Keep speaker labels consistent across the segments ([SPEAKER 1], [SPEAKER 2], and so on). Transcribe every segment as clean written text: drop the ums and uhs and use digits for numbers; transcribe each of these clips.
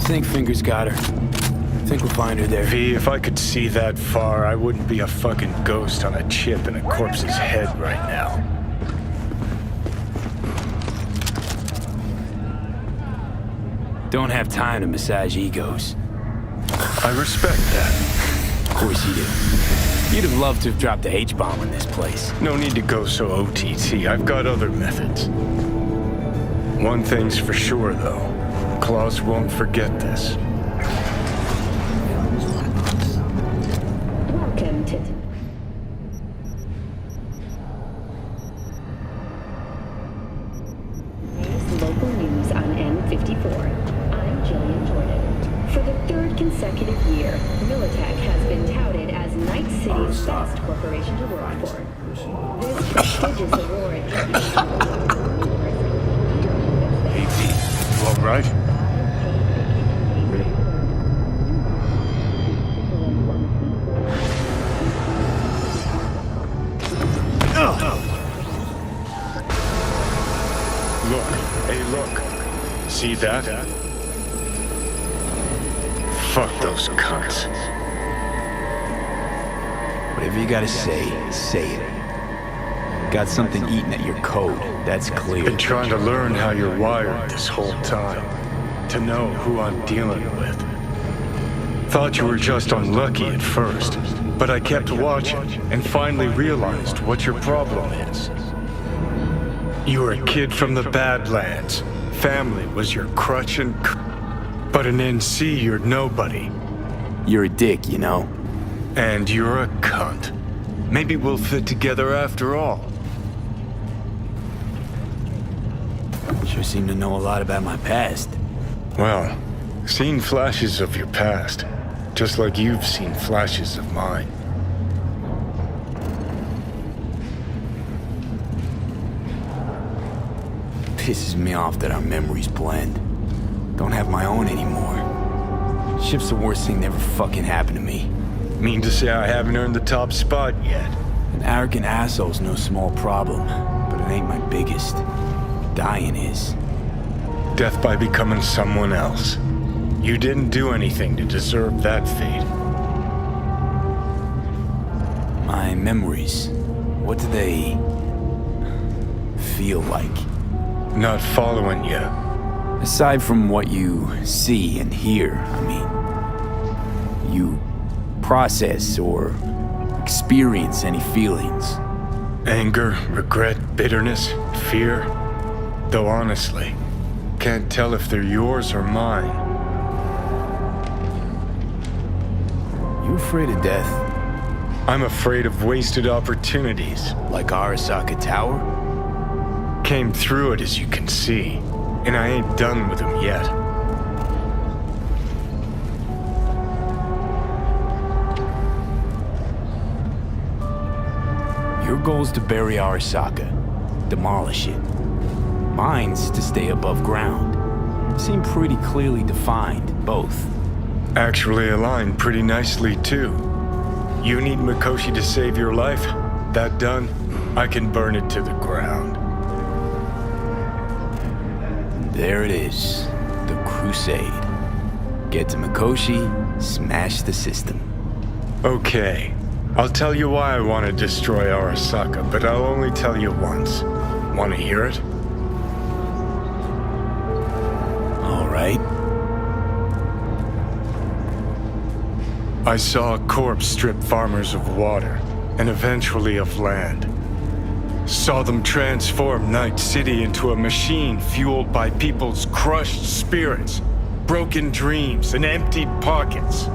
[SPEAKER 1] think Fingers got her. Think we'll find her there.
[SPEAKER 2] V, if I could see that far, I wouldn't be a fucking ghost on a chip in a corpse's head right now.
[SPEAKER 1] Don't have time to massage egos.
[SPEAKER 2] I respect that.
[SPEAKER 1] Of course you do. You'd have loved to have dropped the H-bomb in this place.
[SPEAKER 2] No need to go so OTT. I've got other methods. One thing's for sure, though. Claus won't forget this.
[SPEAKER 3] Welcome to... Local news on N54. I'm Jillian Jordan. For the third consecutive year, Militech has been touted as Night City's best corporation to work for. This prestigious award...
[SPEAKER 2] Hey, V, you all right? Look, hey, look. See that? Fuck those cunts.
[SPEAKER 1] Whatever you gotta say it. Got something eating at your code, that's clear.
[SPEAKER 2] Been trying to learn how you're wired this whole time. To know who I'm dealing with. Thought you were just unlucky at first, but I kept watching and finally realized what your problem is. You were a kid from the Badlands. Family was your crutch and but in NC you're nobody.
[SPEAKER 1] You're a dick, you know.
[SPEAKER 2] And you're a cunt. Maybe we'll fit together after all.
[SPEAKER 1] Sure seem to know a lot about my past.
[SPEAKER 2] Well, seen flashes of your past, just like you've seen flashes of mine.
[SPEAKER 1] Pisses me off that our memories blend. Don't have my own anymore. Ship's the worst thing that ever fucking happened to me.
[SPEAKER 2] Mean to say I haven't earned the top spot yet.
[SPEAKER 1] An arrogant asshole's no small problem, but it ain't my biggest. Dying is.
[SPEAKER 2] Death by becoming someone else. You didn't do anything to deserve that fate.
[SPEAKER 1] My memories, what do they feel like?
[SPEAKER 2] Not following you.
[SPEAKER 1] Aside from what you see and hear, I mean, you process or experience any feelings?
[SPEAKER 2] Anger, regret, bitterness, fear. Though honestly, can't tell if they're yours or mine.
[SPEAKER 1] You afraid of death?
[SPEAKER 2] I'm afraid of wasted opportunities.
[SPEAKER 1] Like Arasaka Tower?
[SPEAKER 2] Came through it, as you can see, and I ain't done with them yet.
[SPEAKER 1] Your goal's to bury Arasaka, demolish it. Mine's to stay above ground. Seem pretty clearly defined, both.
[SPEAKER 2] Actually aligned pretty nicely, too. You need Mikoshi to save your life? That done, I can burn it to the ground.
[SPEAKER 1] There it is, the Crusade. Get to Mikoshi, smash the system.
[SPEAKER 2] Okay, I'll tell you why I want to destroy Arasaka, but I'll only tell you once. Want to hear it?
[SPEAKER 1] All right.
[SPEAKER 2] I saw a corpse strip farmers of water, and eventually of land. Saw them transform Night City into a machine fueled by people's crushed spirits, broken dreams, and emptied pockets.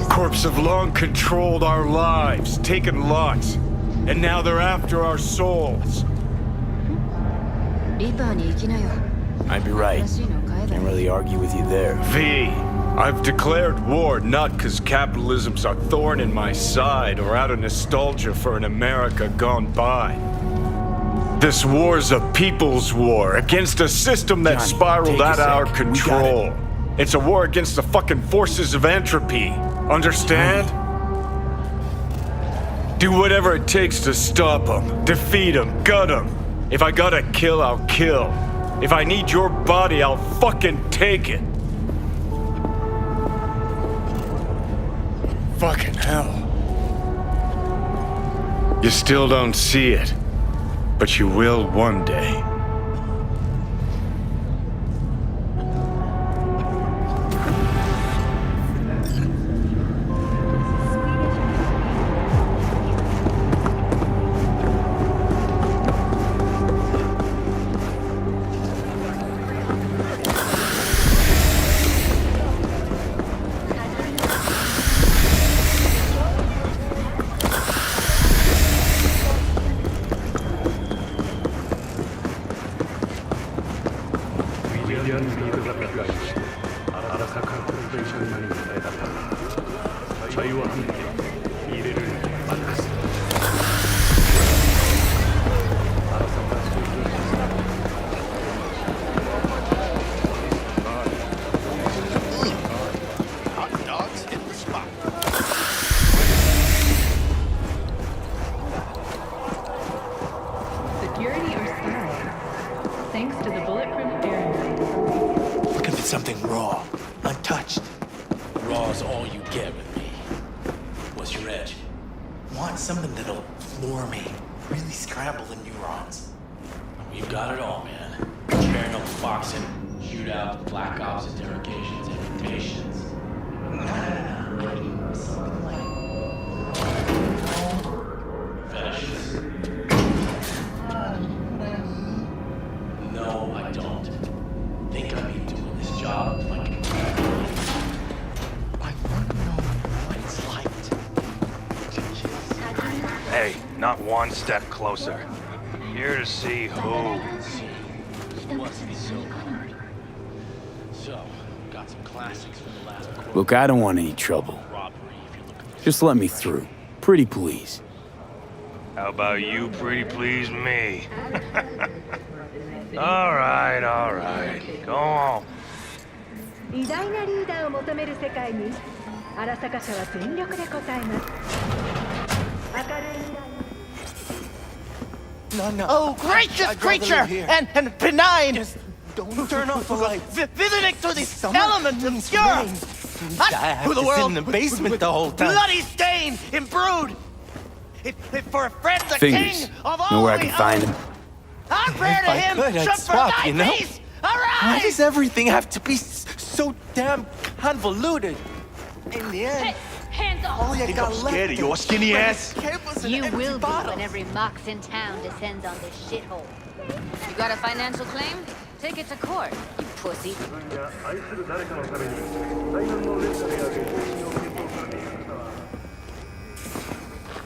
[SPEAKER 2] Corps have long controlled our lives, taken lots, and now they're after our souls.
[SPEAKER 1] Might be right. Can't really argue with you there.
[SPEAKER 2] V, I've declared war not because capitalism's a thorn in my side or out of nostalgia for an America gone by. This war's a people's war against a system that
[SPEAKER 1] Johnny,
[SPEAKER 2] spiraled
[SPEAKER 1] take a
[SPEAKER 2] out of our
[SPEAKER 1] sec.
[SPEAKER 2] control. It's a war against the fucking forces of entropy. Understand? Do whatever it takes to stop them, defeat them, gut them. If I gotta kill, I'll kill. If I need your body, I'll fucking take it. Fucking hell. You still don't see it, but you will one day.
[SPEAKER 4] Security or style? Thanks to the bulletproof barrier.
[SPEAKER 5] Looking for something raw, untouched.
[SPEAKER 6] Raw's all you get with me. What's your edge?
[SPEAKER 5] Want something that'll floor me, really scramble the neurons.
[SPEAKER 6] We've got it all, man. Bare-knuckle boxing, shootout, black ops, interrogations, invitations.
[SPEAKER 5] No. Something like
[SPEAKER 6] Fetishes. No, I don't. Think I've been doing this job like
[SPEAKER 5] I want to know what it's like to kiss.
[SPEAKER 7] Hey, not one step closer. Here to see who.
[SPEAKER 6] it wasn't so hard. So, got some classics from the last quarter.
[SPEAKER 1] Look, I don't want any trouble.
[SPEAKER 6] Robbery, if you're looking for
[SPEAKER 1] Just let me through. Pretty please.
[SPEAKER 7] How about you pretty please me? all right. Go on.
[SPEAKER 8] 偉大なリーダーを求める世界に荒坂社は全力で応えます明るい未来
[SPEAKER 5] No.
[SPEAKER 9] Oh, gracious
[SPEAKER 5] I'd rather
[SPEAKER 9] creature!
[SPEAKER 5] live here.
[SPEAKER 9] And benign!
[SPEAKER 5] Just don't turn off the lights.
[SPEAKER 9] Visiting to the
[SPEAKER 5] Summer
[SPEAKER 9] element of
[SPEAKER 5] means
[SPEAKER 9] pure!
[SPEAKER 5] rain. I have
[SPEAKER 9] To the
[SPEAKER 5] to sit
[SPEAKER 9] world
[SPEAKER 5] in the basement the whole time.
[SPEAKER 9] Bloody stain, imbrued! If for a friend, the
[SPEAKER 1] Fingers.
[SPEAKER 9] king of all
[SPEAKER 1] Know where I
[SPEAKER 9] we
[SPEAKER 1] can find
[SPEAKER 9] own.
[SPEAKER 1] him?
[SPEAKER 9] Our prayer
[SPEAKER 5] If
[SPEAKER 9] to
[SPEAKER 5] I
[SPEAKER 9] him
[SPEAKER 5] could, I'd
[SPEAKER 9] should
[SPEAKER 5] swap,
[SPEAKER 9] provide
[SPEAKER 5] you know?
[SPEAKER 9] peace!
[SPEAKER 5] Why
[SPEAKER 9] Arise!
[SPEAKER 5] does everything have to be so damn convoluted? In the end,
[SPEAKER 10] Hands off!
[SPEAKER 5] all you got left
[SPEAKER 7] scared of your skinny ass?
[SPEAKER 5] Cables and
[SPEAKER 10] You
[SPEAKER 5] empty
[SPEAKER 10] will be
[SPEAKER 5] bottles.
[SPEAKER 10] when every mox in town descends on this shithole. You got a financial claim? Take it to court, you pussy.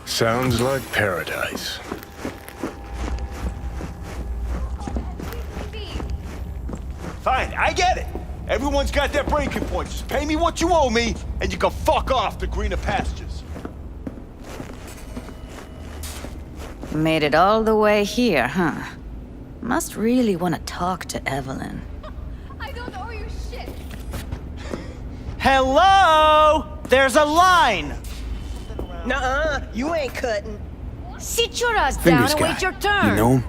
[SPEAKER 2] Sounds like paradise.
[SPEAKER 11] Fine, I get it. Everyone's got their breaking points. Just pay me what you owe me, and you can fuck off to greener pastures.
[SPEAKER 10] Made it all the way here, huh? Must really want to talk to Evelyn.
[SPEAKER 8] I don't owe you shit
[SPEAKER 9] Hello! There's a line!
[SPEAKER 12] Nuh-uh, you ain't cutting.
[SPEAKER 10] Sit your ass down
[SPEAKER 1] Fingers
[SPEAKER 10] and
[SPEAKER 1] guy.
[SPEAKER 10] wait your turn.
[SPEAKER 1] You know him?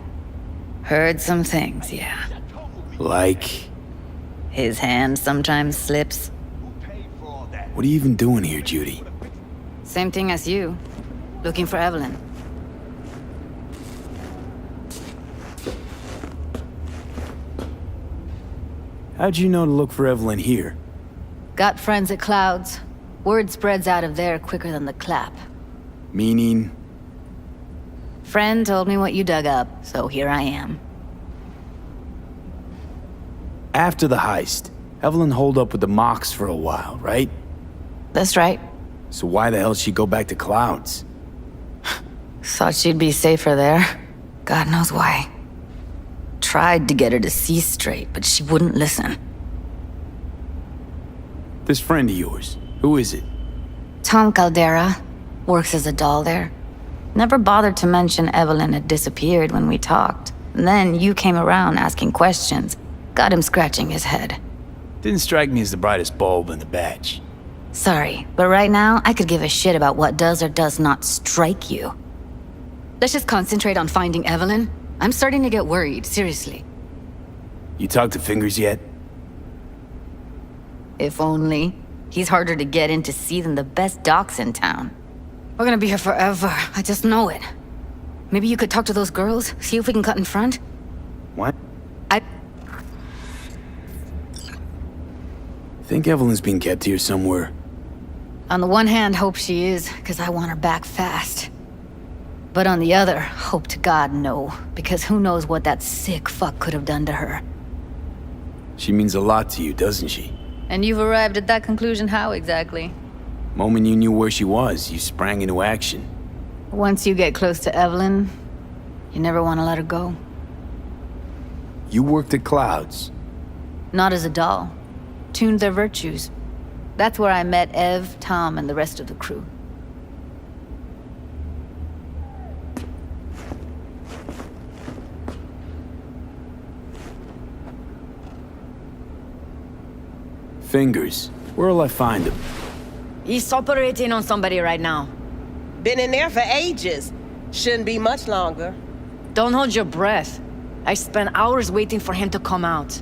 [SPEAKER 10] Heard some things, yeah.
[SPEAKER 1] Like,
[SPEAKER 10] His hand sometimes slips.
[SPEAKER 1] what are you even doing here, Judy?
[SPEAKER 10] Same thing as you. Looking for Evelyn.
[SPEAKER 1] How'd you know to look for Evelyn here?
[SPEAKER 10] Got friends at Clouds. Word spreads out of there quicker than the clap.
[SPEAKER 1] Meaning,
[SPEAKER 10] Friend told me what you dug up, so here I am.
[SPEAKER 1] after the heist, Evelyn holed up with the Mox for a while, right?
[SPEAKER 10] That's right.
[SPEAKER 1] So why the hell did she go back to Clouds?
[SPEAKER 10] Thought she'd be safer there. God knows why. Tried to get her to see straight, but she wouldn't listen.
[SPEAKER 1] This friend of yours, who is it?
[SPEAKER 10] Tom Caldera works as a doll there. Never bothered to mention Evelyn had disappeared when we talked. And then you came around asking questions. Got him scratching his head.
[SPEAKER 1] Didn't strike me as the brightest bulb in the batch.
[SPEAKER 10] Sorry, but right now I could give a shit about what does or does not strike you. Let's just concentrate on finding Evelyn. I'm starting to get worried, seriously.
[SPEAKER 1] You talked to Fingers yet?
[SPEAKER 10] If only. He's harder to get in to see than the best docs in town. We're gonna be here forever, I just know it. Maybe you could talk to those girls, see if we can cut in front?
[SPEAKER 1] What? I think Evelyn's being kept here somewhere.
[SPEAKER 10] On the one hand, hope she is, because I want her back fast. But on the other, hope to God no, because who knows what that sick fuck could have done to her.
[SPEAKER 1] She means a lot to you, doesn't she?
[SPEAKER 10] And you've arrived at that conclusion how exactly?
[SPEAKER 1] Moment you knew where she was, you sprang into action.
[SPEAKER 10] Once you get close to Evelyn, you never want to let her go.
[SPEAKER 1] You worked at Clouds.
[SPEAKER 10] Not as a doll. Tuned their virtues. That's where I met Ev, Tom, and the rest of the crew.
[SPEAKER 1] Fingers. Where'll I find him?
[SPEAKER 12] He's operating on somebody right now. Been in there for ages. Shouldn't be much longer.
[SPEAKER 13] Don't hold your breath. I spent hours waiting for him to come out.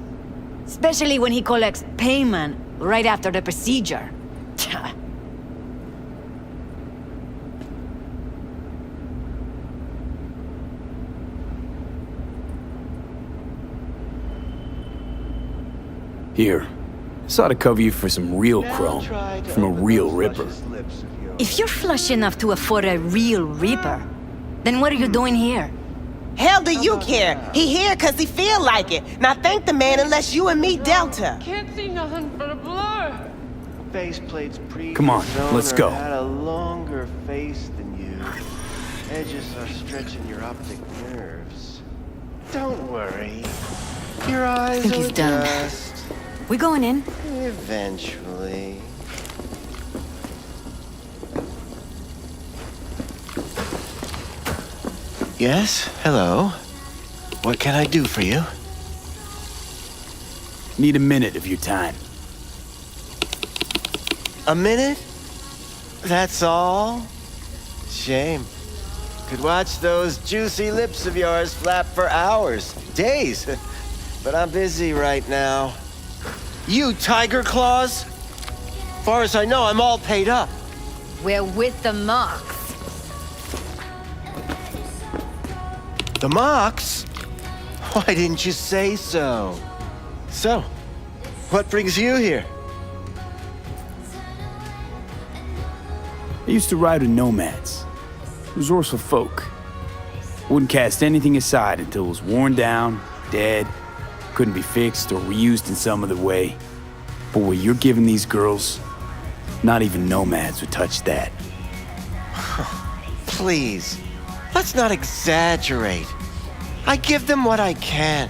[SPEAKER 13] Especially when he collects payment right after the procedure.
[SPEAKER 1] Here. This ought to cover you for some real chrome. From a real ripper.
[SPEAKER 13] If you're flush enough to afford a real reaper, then what are you doing here?
[SPEAKER 12] Hell do you care? He here cause he feel like it. Now thank the man unless you and me Delta.
[SPEAKER 4] Can't see nothing but a blur.
[SPEAKER 5] Faceplate's pre.
[SPEAKER 1] Come on, let's go.
[SPEAKER 5] Had a longer face than you. Edges are stretching your optic nerves. Don't worry. Your eyes
[SPEAKER 10] I think
[SPEAKER 5] will
[SPEAKER 10] he's done.
[SPEAKER 5] adjust.
[SPEAKER 10] We going in?
[SPEAKER 5] Eventually. Yes, hello. What can I do for you?
[SPEAKER 1] Need a minute of your time.
[SPEAKER 5] A minute? That's all? Shame. Could watch those juicy lips of yours flap for hours, days. But I'm busy right now. You tiger claws? Far as I know, I'm all paid up.
[SPEAKER 10] We're with the Mox.
[SPEAKER 5] The Mox? Why didn't you say so? So, what brings you here?
[SPEAKER 1] I used to ride with nomads. Resourceful folk. Wouldn't cast anything aside until it was worn down, dead, couldn't be fixed or reused in some other way. But what you're giving these girls, not even nomads would touch that.
[SPEAKER 5] Please, let's not exaggerate. I give them what I can.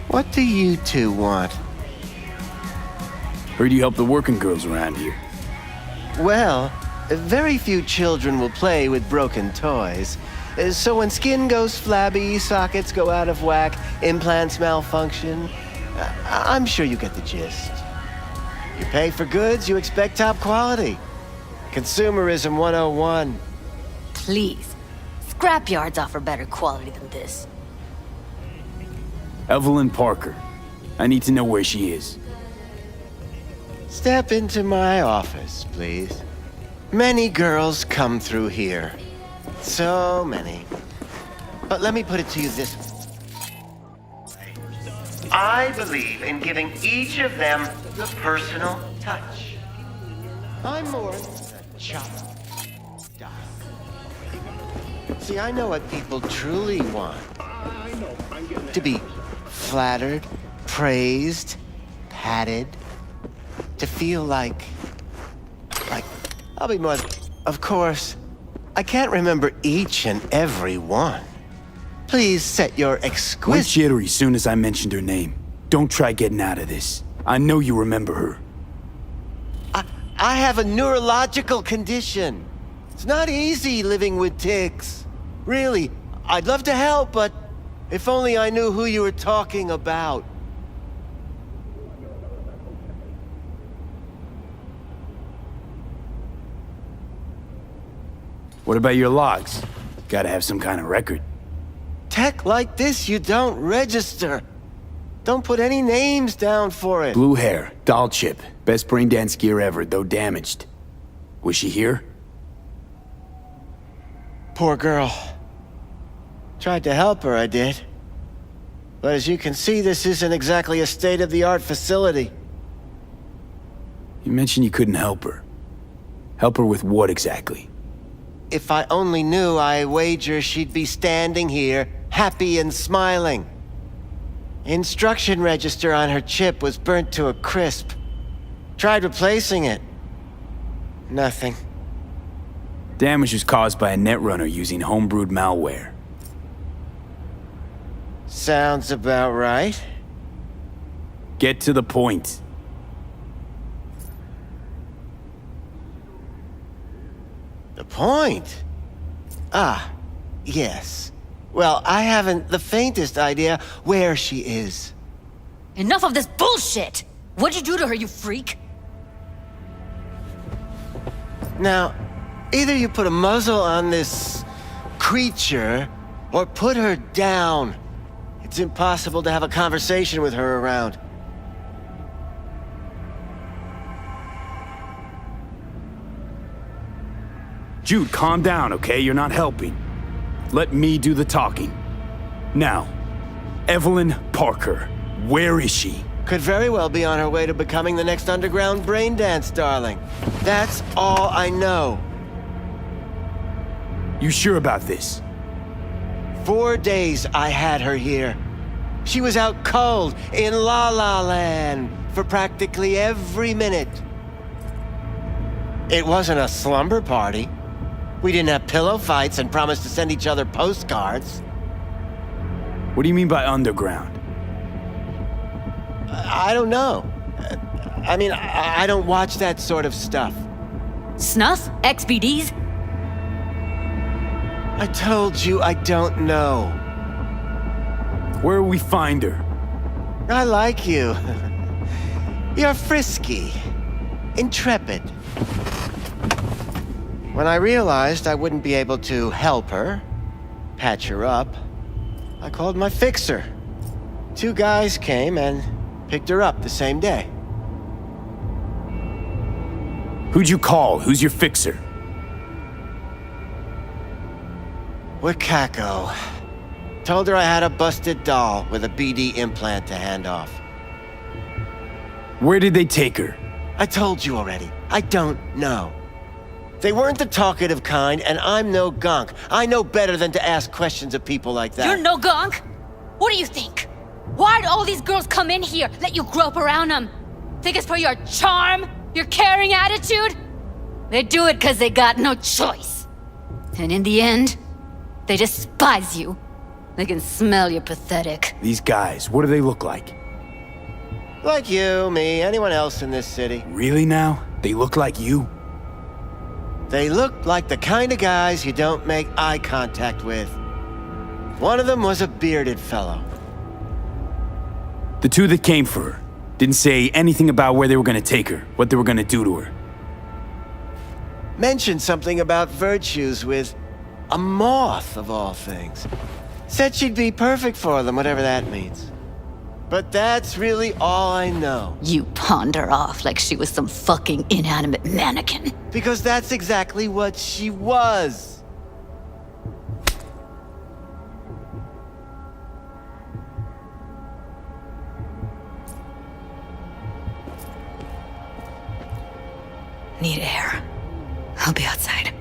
[SPEAKER 5] What do you two want?
[SPEAKER 1] Heard you help the working girls around here.
[SPEAKER 5] Well, very few children will play with broken toys. So when skin goes flabby, sockets go out of whack, implants malfunction, I'm sure you get the gist. You pay for goods, you expect top quality. Consumerism 101.
[SPEAKER 10] Please. Scrapyards offer better quality than this.
[SPEAKER 1] Evelyn Parker. I need to know where she is.
[SPEAKER 5] Step into my office, please. Many girls come through here. So many. But let me put it to you this way. I believe in giving each of them the personal touch. I'm more than a chop. See, I know what people truly want. To be flattered, praised, patted. To feel like, I'll be more, of course, I can't remember each and every one. Please set your
[SPEAKER 1] Went
[SPEAKER 5] exquisite...
[SPEAKER 1] jittery as soon as I mentioned her name. Don't try getting out of this. I know you remember her.
[SPEAKER 5] I have a neurological condition. It's not easy living with tics. Really, I'd love to help, but if only I knew who you were talking about.
[SPEAKER 1] What about your logs? Gotta have some kind of record.
[SPEAKER 5] Tech like this you don't register. Don't put any names down for it.
[SPEAKER 1] Blue hair, doll chip. Best brain dance gear ever, though damaged. Was she here?
[SPEAKER 5] Poor girl. Tried to help her, I did. But as you can see, this isn't exactly a state-of-the-art facility.
[SPEAKER 1] You mentioned you couldn't help her. Help her with what exactly?
[SPEAKER 5] If I only knew, I wager she'd be standing here, happy and smiling. Instruction register on her chip was burnt to a crisp. Tried replacing it. Nothing.
[SPEAKER 1] Damage was caused by a netrunner using homebrewed malware.
[SPEAKER 5] Sounds about right.
[SPEAKER 1] Get to the point.
[SPEAKER 5] The point? Ah, yes. Well, I haven't the faintest idea where she is.
[SPEAKER 10] Enough of this bullshit! What'd you do to her, you freak?
[SPEAKER 5] Now, either you put a muzzle on this creature, or put her down. It's impossible to have a conversation with her around.
[SPEAKER 1] Jude, calm down, okay? You're not helping. Let me do the talking. Now, Evelyn Parker, where is she?
[SPEAKER 5] Could very well be on her way to becoming the next underground brain dance darling. That's all I know.
[SPEAKER 1] You sure about this?
[SPEAKER 5] 4 days I had her here. She was out cold in La La Land for practically every minute. It wasn't a slumber party. We didn't have pillow fights and promised to send each other postcards.
[SPEAKER 1] What do you mean by underground?
[SPEAKER 5] I don't know. I mean, I don't watch that sort of stuff.
[SPEAKER 10] Snuff? XBDs?
[SPEAKER 5] I told you I don't know.
[SPEAKER 1] Where will we find her?
[SPEAKER 5] I like you. You're frisky, intrepid. When I realized I wouldn't be able to help her, patch her up, I called my fixer. 2 guys came and picked her up the same day.
[SPEAKER 1] Who'd you call? Who's your fixer?
[SPEAKER 5] Wakako. Told her I had a busted doll with a BD implant to hand off.
[SPEAKER 1] Where did they take her?
[SPEAKER 5] I told you already. I don't know. They weren't the talkative kind, and I'm no gonk. I know better than to ask questions of people like that.
[SPEAKER 10] You're no gonk? What do you think? Why'd all these girls come in here, let you grope around them? Think it's for your charm? Your caring attitude? They do it because they got no choice. And in the end, they despise you. They can smell you're pathetic.
[SPEAKER 1] These guys, what do they look like?
[SPEAKER 5] Like you, me, anyone else in this city.
[SPEAKER 1] Really now? They look like you?
[SPEAKER 5] They look like the kind of guys you don't make eye contact with. One of them was a bearded fellow.
[SPEAKER 1] The 2 that came for her didn't say anything about where they were gonna take her, what they were gonna do to her.
[SPEAKER 5] Mentioned something about virtues with a moth, of all things. Said she'd be perfect for them, whatever that means. But that's really all I know.
[SPEAKER 10] You pawned her off like she was some fucking inanimate mannequin.
[SPEAKER 5] Because that's exactly what she was.
[SPEAKER 10] Need air. I'll be outside.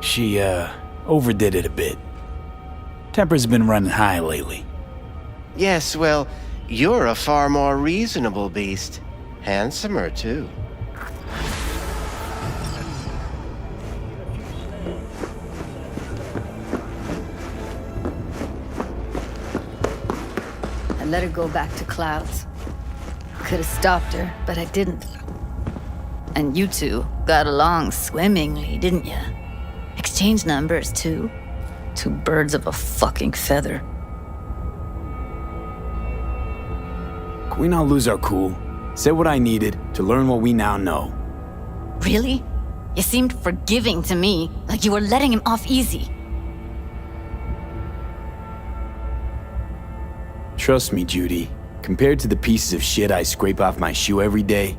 [SPEAKER 1] She, overdid it a bit. Temper's been running high lately.
[SPEAKER 5] Yes, well, you're a far more reasonable beast. Handsomer, too.
[SPEAKER 10] I let her go back to Clouds. Could have stopped her, but I didn't. And you 2 got along swimmingly, didn't ya? Exchanged numbers, too. 2 birds of a fucking feather.
[SPEAKER 1] Can we not lose our cool? Said what I needed to learn what we now know.
[SPEAKER 10] Really? You seemed forgiving to me, like you were letting him off easy.
[SPEAKER 1] Trust me, Judy. Compared to the pieces of shit I scrape off my shoe every day,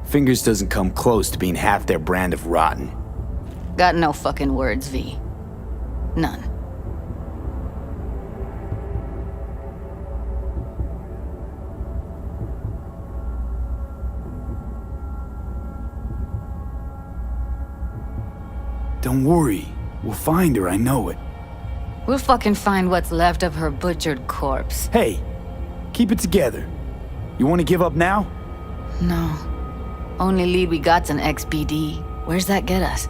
[SPEAKER 1] Fingers doesn't come close to being half their brand of rotten.
[SPEAKER 10] Got no fucking words, V. None.
[SPEAKER 1] Don't worry. We'll find her, I know it.
[SPEAKER 10] We'll fucking find what's left of her butchered corpse.
[SPEAKER 1] Hey, keep it together. You want to give up now?
[SPEAKER 10] No. Only lead we got's an XBD. Where's that get us?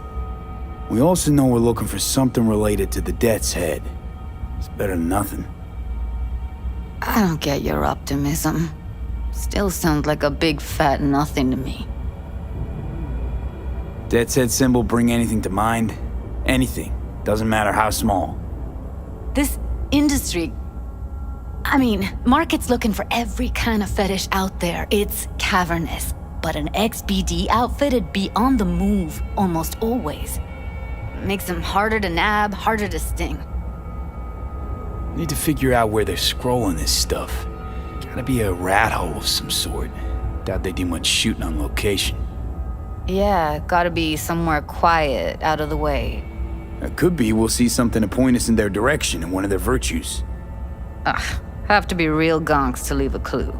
[SPEAKER 1] We also know we're looking for something related to the Death's Head. It's better than nothing.
[SPEAKER 10] I don't get your optimism. Still sounds like a big fat nothing to me.
[SPEAKER 1] Death's Head symbol bring anything to mind? Anything. Doesn't matter how small.
[SPEAKER 10] This industry... I mean, market's looking for every kind of fetish out there. It's cavernous. But an XBD outfit'd be on the move almost always. Makes them harder to nab, harder to sting.
[SPEAKER 1] Need to figure out where they're scrolling this stuff. Gotta be a rat hole of some sort. Doubt they do much shooting on location.
[SPEAKER 10] Yeah, gotta be somewhere quiet, out of the way.
[SPEAKER 1] It could be we'll see something to point us in their direction in one of their virtues.
[SPEAKER 10] Ugh, have to be real gonks to leave a clue.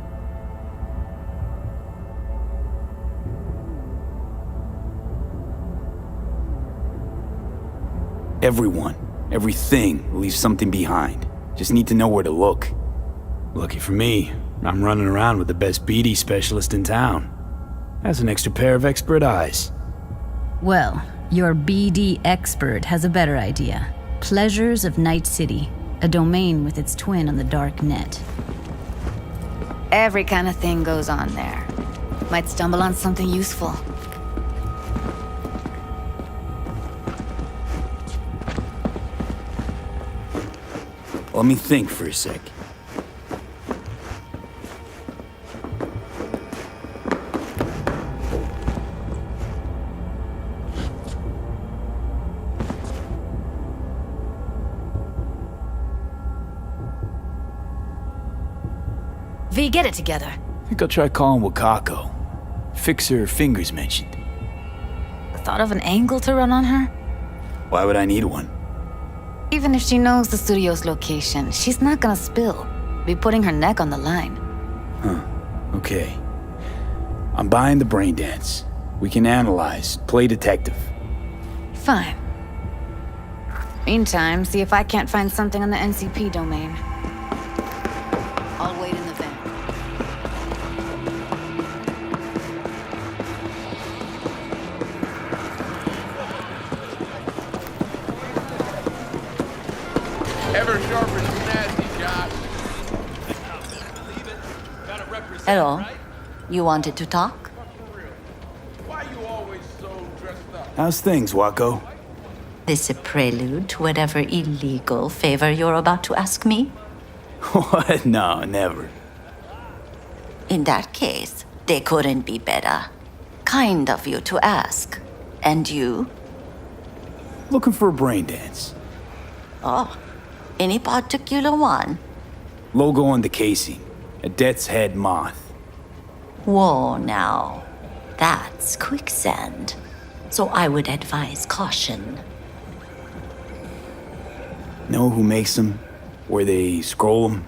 [SPEAKER 1] Everyone, everything leaves something behind. Just need to know where to look. Lucky for me, I'm running around with the best BD specialist in town. That's an extra pair of expert eyes.
[SPEAKER 14] Well, your BD expert has a better idea. Pleasures of Night City, a domain with its twin on the dark net.
[SPEAKER 10] Every kind of thing goes on there. Might stumble on something useful.
[SPEAKER 1] Let me think for a sec.
[SPEAKER 10] V, get it together.
[SPEAKER 1] I think I'll try calling Wakako. Fixer Fingers mentioned.
[SPEAKER 10] Thought of an angle to run on her?
[SPEAKER 1] Why would I need one?
[SPEAKER 10] Even if she knows the studio's location, she's not gonna spill. Be putting her neck on the line.
[SPEAKER 1] Huh. Okay. I'm buying the brain dance. We can analyze, play detective.
[SPEAKER 10] Fine. Meantime, see if I can't find something on the NCP domain. I'll wait in the van.
[SPEAKER 15] Ever sharper than nasty, Josh.
[SPEAKER 16] Hello. You wanted to talk?
[SPEAKER 15] Why you always so dressed up?
[SPEAKER 1] How's things, Wako?
[SPEAKER 16] This a prelude to whatever illegal favor you're about to ask me?
[SPEAKER 1] What? No, never.
[SPEAKER 16] In that case, they couldn't be better. Kind of you to ask. And you?
[SPEAKER 1] Looking for a brain dance.
[SPEAKER 16] Oh, any particular one?
[SPEAKER 1] Logo on the casing. A Death's Head moth.
[SPEAKER 16] Whoa, now. That's quicksand. So I would advise caution.
[SPEAKER 1] Know who makes them? Where they scroll them?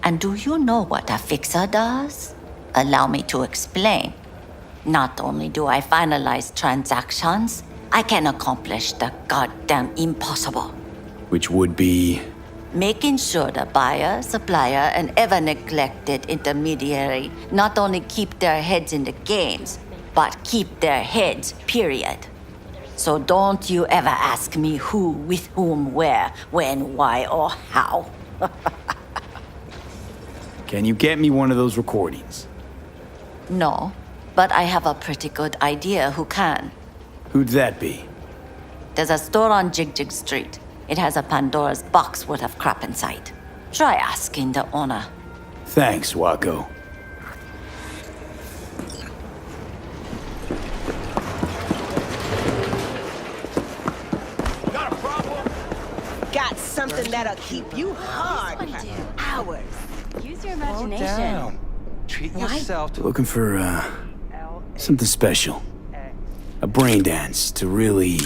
[SPEAKER 16] And do you know what a fixer does? Allow me to explain. Not only do I finalize transactions, I can accomplish the goddamn impossible.
[SPEAKER 1] Which would be...
[SPEAKER 16] Making sure the buyer, supplier, and ever-neglected intermediary not only keep their heads in the games, but keep their heads, period. So don't you ever ask me who, with whom, where, when, why, or how.
[SPEAKER 1] Can you get me one of those recordings?
[SPEAKER 16] No, but I have a pretty good idea who can.
[SPEAKER 1] Who'd that be?
[SPEAKER 16] There's a store on Jig Street. It has a Pandora's box worth of crap inside. Try asking the owner.
[SPEAKER 12] that'll keep you hard for hours.
[SPEAKER 16] Use your
[SPEAKER 9] Slow down. Treat yourself to...
[SPEAKER 1] Looking for, something special. A brain dance to really...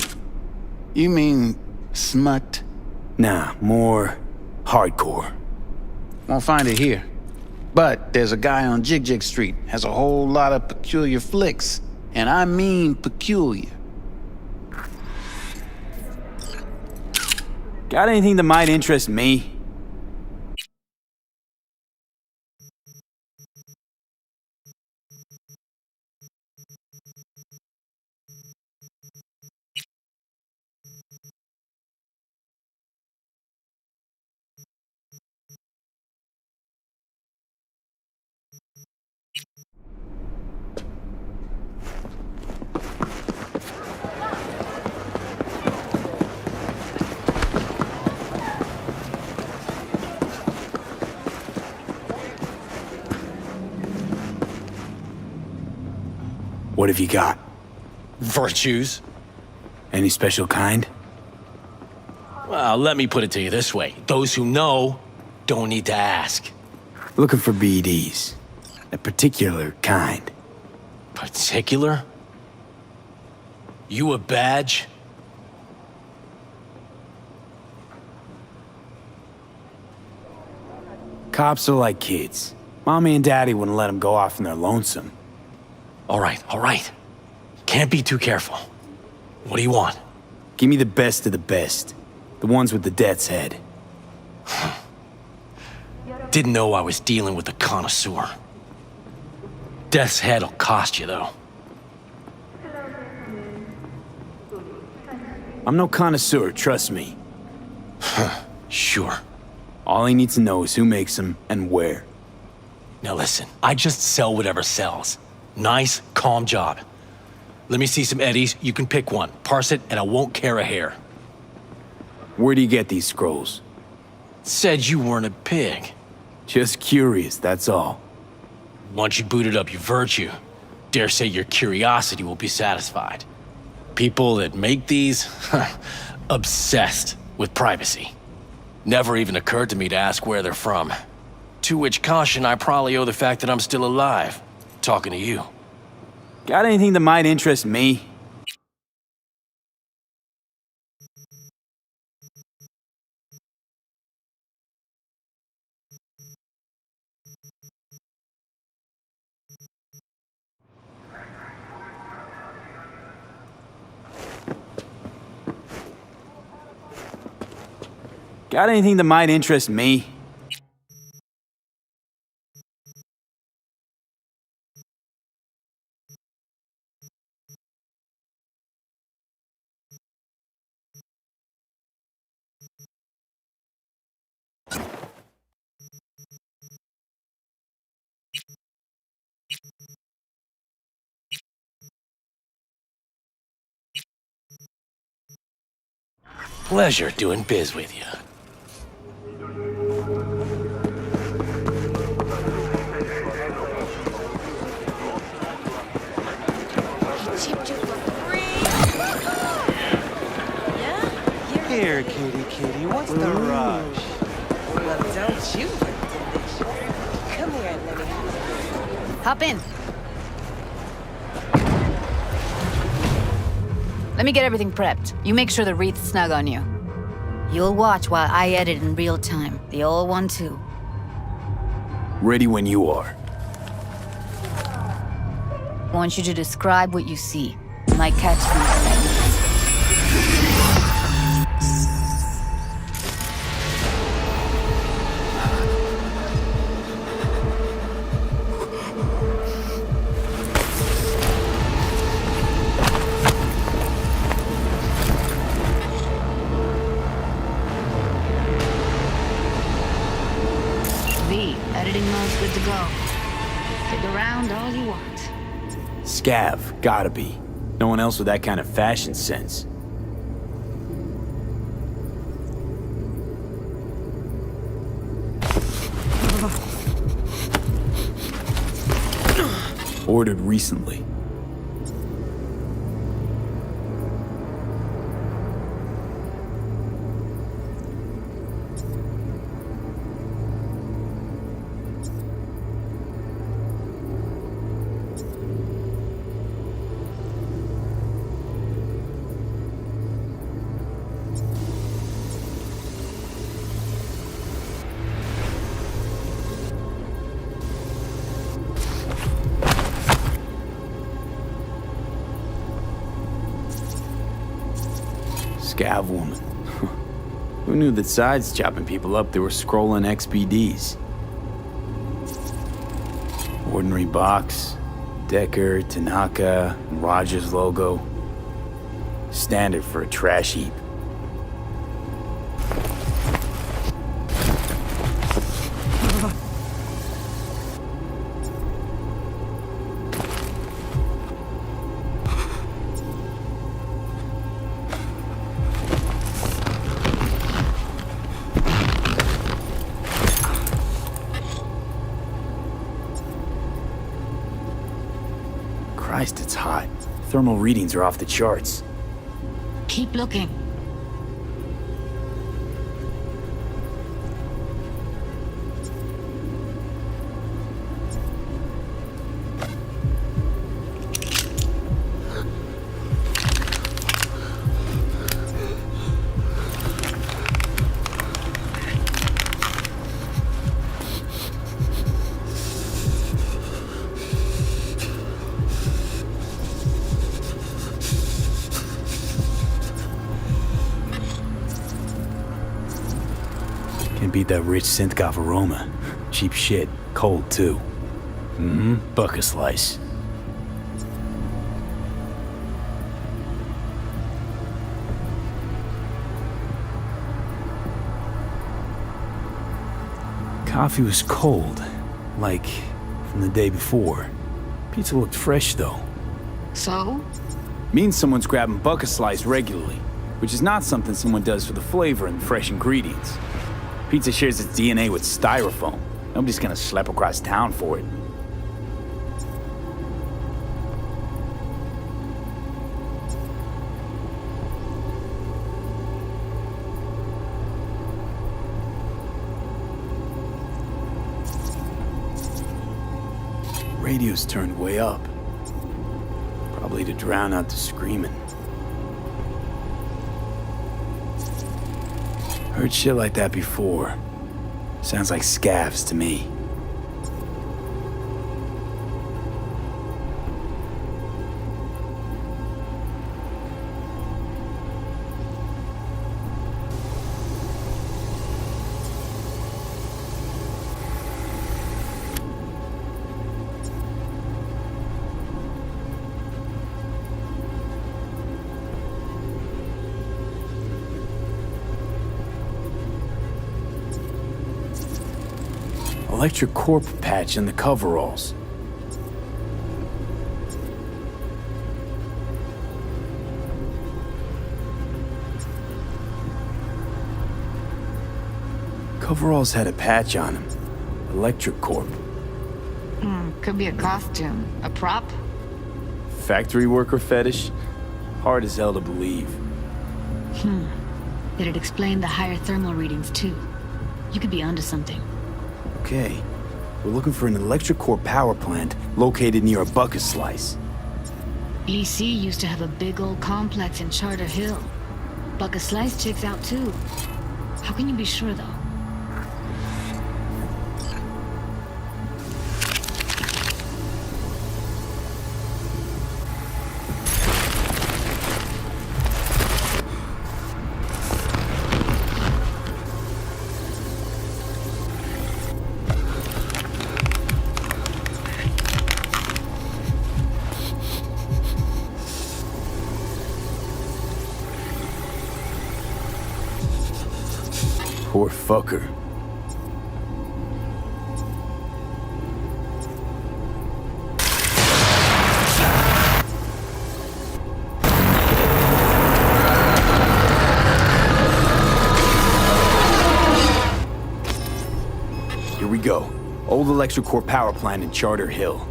[SPEAKER 17] You mean smut?
[SPEAKER 1] Nah, more hardcore.
[SPEAKER 17] Won't find it here. But there's a guy on Jig Street, has a whole lot of peculiar flicks. And I mean peculiar.
[SPEAKER 1] Got anything that might interest me? What have you got?
[SPEAKER 6] Virtues?
[SPEAKER 1] Any special kind?
[SPEAKER 6] Well, let me put it to you this way. Those who know don't need to ask.
[SPEAKER 1] Looking for BDs. A particular kind.
[SPEAKER 6] Particular? You a badge?
[SPEAKER 1] Cops are like kids. Mommy and Daddy wouldn't let them go off in their lonesome.
[SPEAKER 6] All right. Can't be too careful. What do you want?
[SPEAKER 1] Give me the best of the best. The ones with the death's head.
[SPEAKER 6] Didn't know I was dealing with a connoisseur. Death's head'll cost you, though.
[SPEAKER 1] I'm no connoisseur, trust me.
[SPEAKER 6] Sure.
[SPEAKER 1] All he needs to know is who makes them and where.
[SPEAKER 6] Now listen, I just sell whatever sells. Nice, calm job. Let me see some eddies, you can pick one. Parse it, and I won't care a hair.
[SPEAKER 1] Where do you get these scrolls?
[SPEAKER 6] Said you weren't a pig.
[SPEAKER 1] Just curious, that's all.
[SPEAKER 6] Once you booted up your virtue, dare say your curiosity will be satisfied. People that make these, obsessed with privacy. Never even occurred to me to ask where they're from. To which caution I probably owe the fact that I'm still alive, talking to you.
[SPEAKER 1] Got anything that might interest me? Got anything that might interest me?
[SPEAKER 6] Pleasure doing biz with you.
[SPEAKER 9] Here, kitty, what's the rush?
[SPEAKER 12] Well, don't you look delicious. Come here and let me have it.
[SPEAKER 10] Hop in. Let me get everything prepped. You make sure the wreath's snug on you. You'll watch while I edit in real time. The old one, too.
[SPEAKER 1] Ready when you are.
[SPEAKER 10] I want you to describe what you see. My catchphrase. Editing mode's good to go. Stick around all you want.
[SPEAKER 1] Scav, gotta be. No one else with that kind of fashion sense. Ordered recently. Scav woman. Who knew that sides chopping people up, they were scrolling XPDs? Ordinary box, Decker, Tanaka, and Rogers logo. Standard for a trash heap. Christ, it's hot. Thermal readings are off the charts.
[SPEAKER 10] Keep looking.
[SPEAKER 1] Can't beat that rich synth-goth aroma. Cheap shit. Cold, too. Buck a slice. Coffee was cold. Like, from the day before. Pizza looked fresh, though.
[SPEAKER 10] So?
[SPEAKER 1] Means someone's grabbing buck a slice regularly. Which is not something someone does for the flavor and fresh ingredients. Pizza shares its DNA with styrofoam. Nobody's gonna schlep across town for it. Radio's turned way up. Probably to drown out the screaming. Heard shit like that before. Sounds like scavs to me. Electric corp patch in the coveralls. Coveralls had a patch on them. Electric corp.
[SPEAKER 10] Could be a costume. A prop?
[SPEAKER 1] Factory worker fetish? Hard as hell to believe.
[SPEAKER 14] Did it explain the higher thermal readings too? You could be onto something.
[SPEAKER 1] Okay. We're looking for an electric core power plant located near a bucket slice.
[SPEAKER 14] EC used to have a big old complex in Charter Hill. Bucket Slice checks out too. How can you be sure though?
[SPEAKER 1] Poor fucker. Here we go. Old electric core power plant in Charter Hill.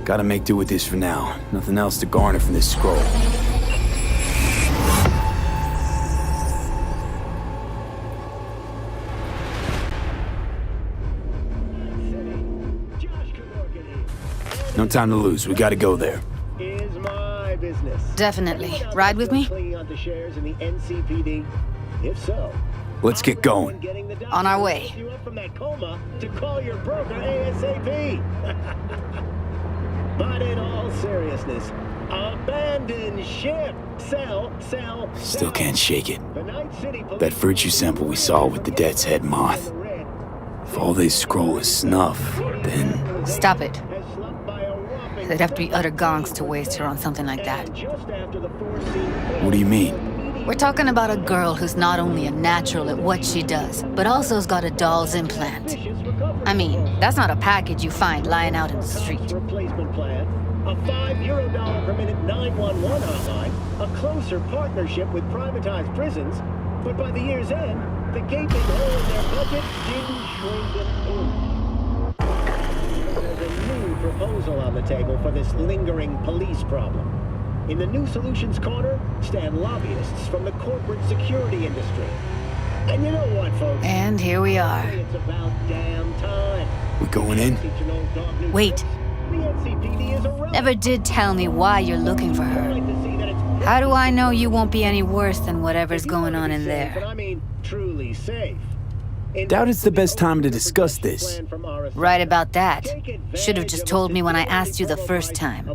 [SPEAKER 1] Gotta make do with this for now. Nothing else to garner from this scroll. No time to lose. We gotta go there.
[SPEAKER 5] Is my business.
[SPEAKER 10] Definitely. Ride with me?
[SPEAKER 5] Clinging onto shares in the NCPD? If so,
[SPEAKER 1] Let's get going.
[SPEAKER 10] On our way.
[SPEAKER 5] You up from that coma to call your broker ASAP. But in all seriousness,
[SPEAKER 18] seriousness. Abandon ship! Sell!
[SPEAKER 1] Still can't shake it. That virtue sample we saw with the Death's Head moth. If all they scroll is snuff, then...
[SPEAKER 10] Stop it. They'd have to be utter gonks to waste her on something like that.
[SPEAKER 1] What do you mean?
[SPEAKER 10] We're talking about a girl who's not only a natural at what she does, but also has got a doll's implant. I mean, that's not a package you find lying out in the street.
[SPEAKER 18] Replacement plan, a $5 per minute 911 hotline, a closer partnership with privatized prisons, but by the year's end, the gaping hole in their budget didn't shrink an inch. There's a new proposal on the table for this lingering police problem. In the new solutions corner stand lobbyists from the corporate security industry. And you know what, folks?
[SPEAKER 10] And here we are.
[SPEAKER 18] It's about damn time.
[SPEAKER 1] We going in?
[SPEAKER 10] Wait. Never did tell me why you're looking for her. How do I know you won't be any worse than whatever's going on in there?
[SPEAKER 18] I mean, truly safe.
[SPEAKER 1] Doubt it's the best time to discuss this.
[SPEAKER 10] Right about that. Should have just told me when I asked you the first time.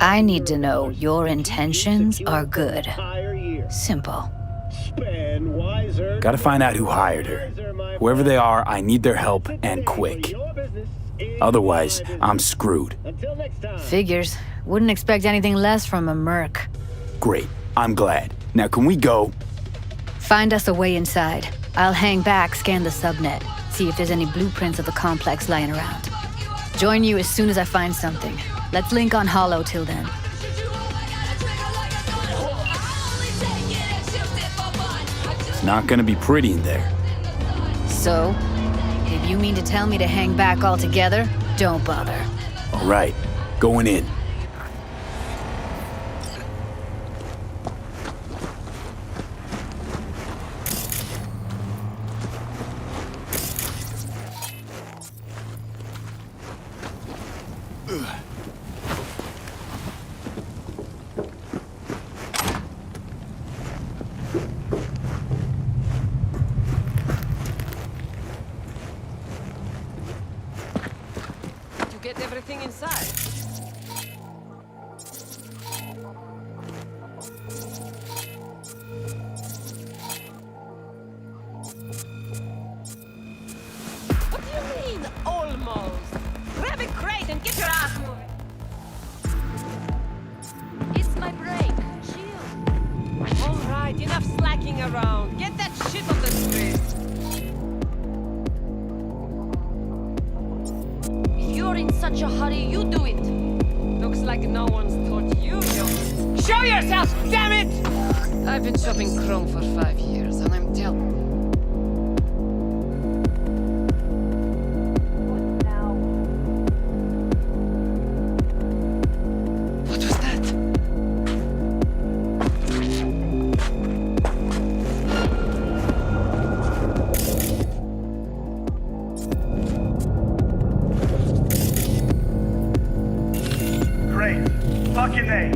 [SPEAKER 10] I need to know your intentions are good. Simple.
[SPEAKER 1] Gotta find out who hired her. Whoever they are, I need their help, and quick. Otherwise, I'm screwed.
[SPEAKER 10] Figures. Wouldn't expect anything less from a merc.
[SPEAKER 1] Great. I'm glad. Now can we go?
[SPEAKER 10] Find us a way inside. I'll hang back, scan the subnet, see if there's any blueprints of the complex lying around. Join you as soon as I find something. Let's link on Hollow till then.
[SPEAKER 1] It's not gonna be pretty in there.
[SPEAKER 10] So, if you mean to tell me to hang back altogether, don't bother.
[SPEAKER 1] All right, going in.
[SPEAKER 12] Get everything inside. What do you mean, almost? Grab a crate and get your ass moving. It's my break. Chill. All right, enough slacking around. Get that shit on the street. You're in such a hurry, you do it. Looks like no one's taught you. Show yourself, damn it! I've been shopping Chrome for 5 years, and I'm telling. What was that?
[SPEAKER 19] Fucking A.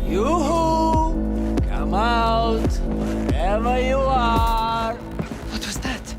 [SPEAKER 20] Yoo-hoo! Come out, wherever you are.
[SPEAKER 12] What was that?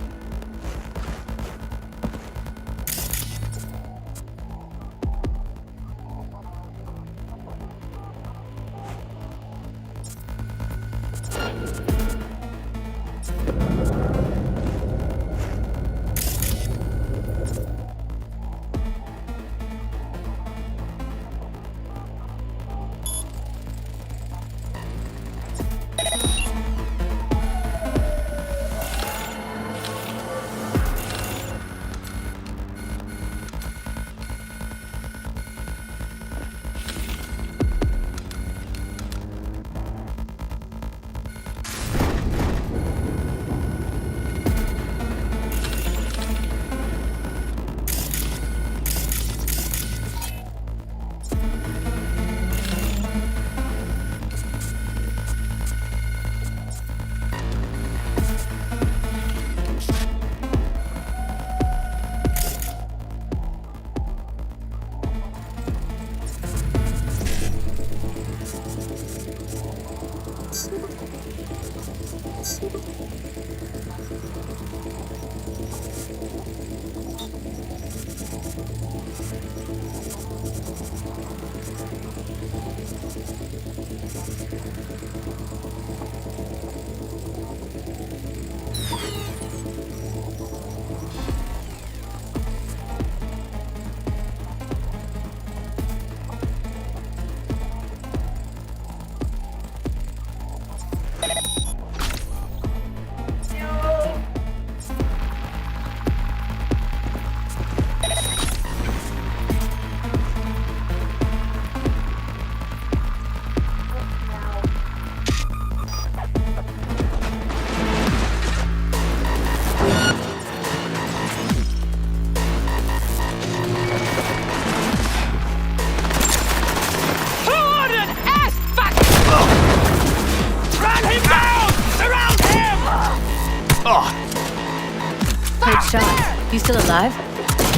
[SPEAKER 14] Great shot. You still alive?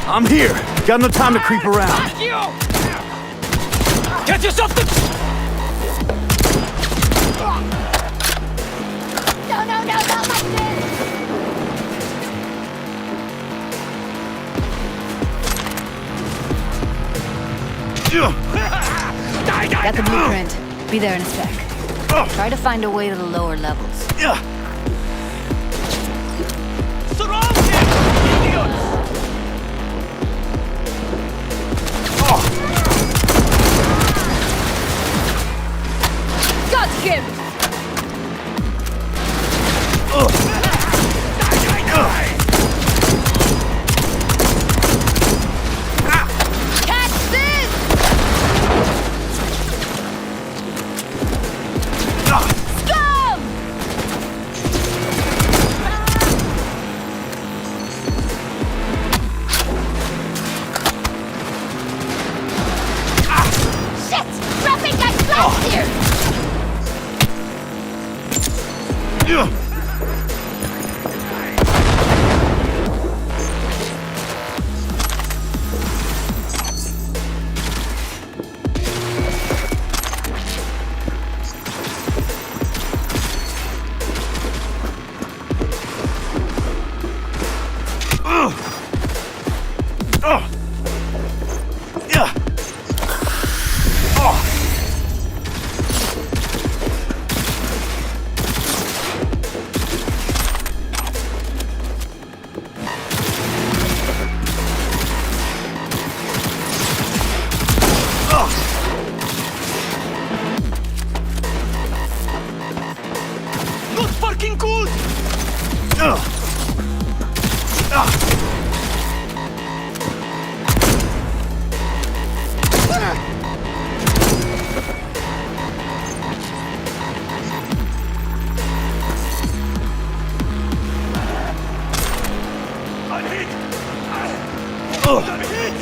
[SPEAKER 1] I'm here. Got no time to creep around.
[SPEAKER 6] Get yourself the...
[SPEAKER 12] No, not like this!
[SPEAKER 14] Got the blueprint. Be there in a sec. Try to find a way to the lower levels.
[SPEAKER 9] Surround him, idiots!
[SPEAKER 12] Got him! Catch this! Scum! Shit! Traffic got flashed here!
[SPEAKER 9] Not fucking good! I'm hit! I'm hit!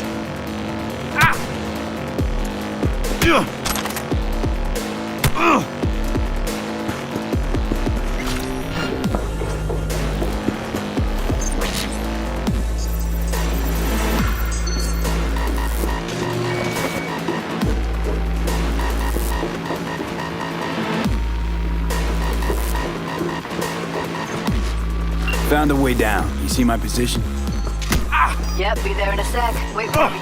[SPEAKER 1] Found a way down. You see my position?
[SPEAKER 14] Yep, be there in a sec. Wait for me.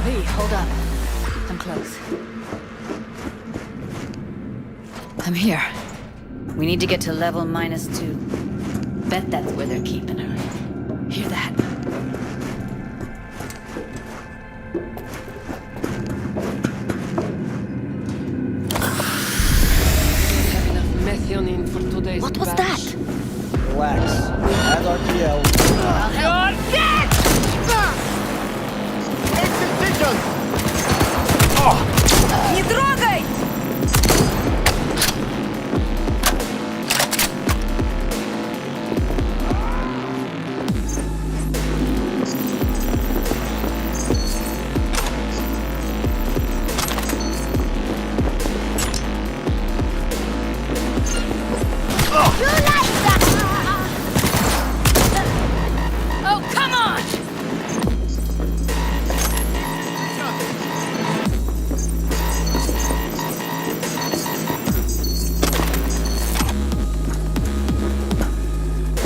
[SPEAKER 14] Lee, hold up. I'm close. I'm here. We need to get to level -2. Bet that's where they're keeping her. Hear that?
[SPEAKER 12] Methionine for today's
[SPEAKER 14] What was
[SPEAKER 12] batch.
[SPEAKER 14] that?
[SPEAKER 20] Relax. As RTL.
[SPEAKER 12] You're dead!
[SPEAKER 9] Execution!
[SPEAKER 12] Не трогай!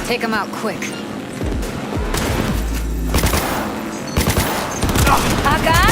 [SPEAKER 10] Take him out quick. Haka?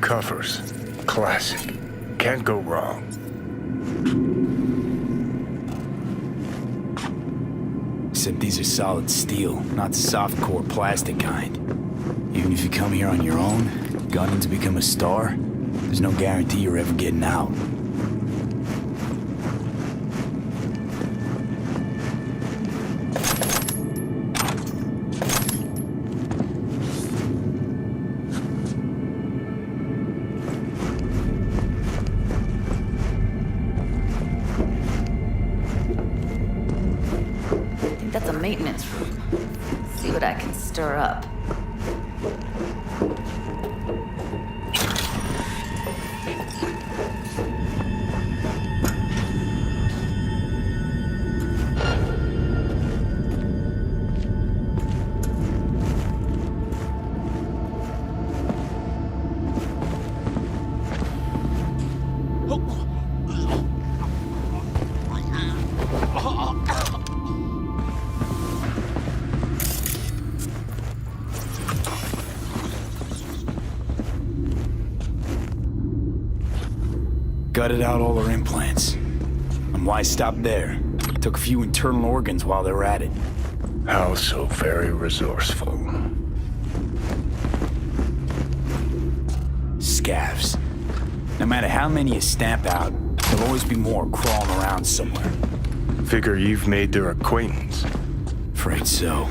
[SPEAKER 2] Covers. Classic. Can't go wrong.
[SPEAKER 1] Except these are solid steel, not the soft-core plastic kind. Even if you come here on your own, gunning to become a star, there's no guarantee you're ever getting out.
[SPEAKER 10] That's a maintenance room. See what I can stir up.
[SPEAKER 1] Gutted out all her implants. And why stop there? Took a few internal organs while they were at it.
[SPEAKER 2] How so very resourceful.
[SPEAKER 1] Scavs. No matter how many you stamp out, there'll always be more crawling around somewhere.
[SPEAKER 2] Figure you've made their acquaintance.
[SPEAKER 1] Afraid so.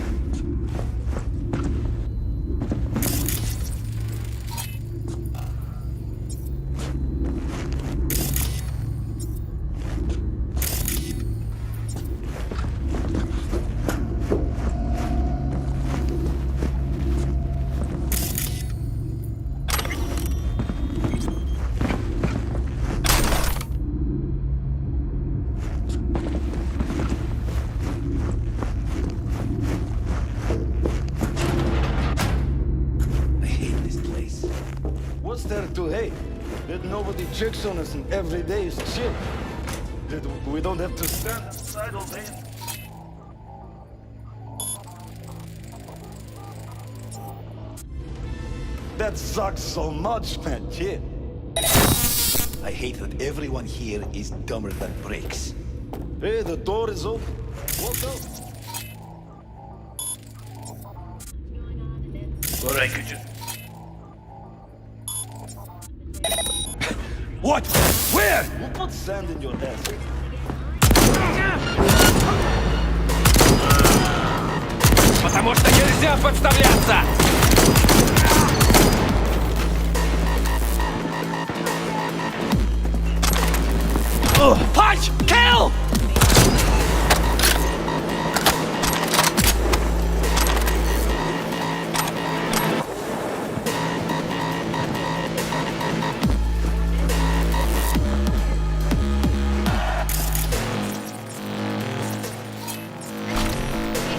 [SPEAKER 19] That nobody checks on us and every day is chill. That we don't have to stand outside all day. That sucks so much, man. Yeah.
[SPEAKER 21] I hate that everyone here is dumber than bricks.
[SPEAKER 19] Hey, the door is open. Walk out.
[SPEAKER 21] Alright, could you?
[SPEAKER 11] What? Where?
[SPEAKER 19] Who put sand in your desk?
[SPEAKER 7] Потому что нельзя подставляться! Punch! Kill!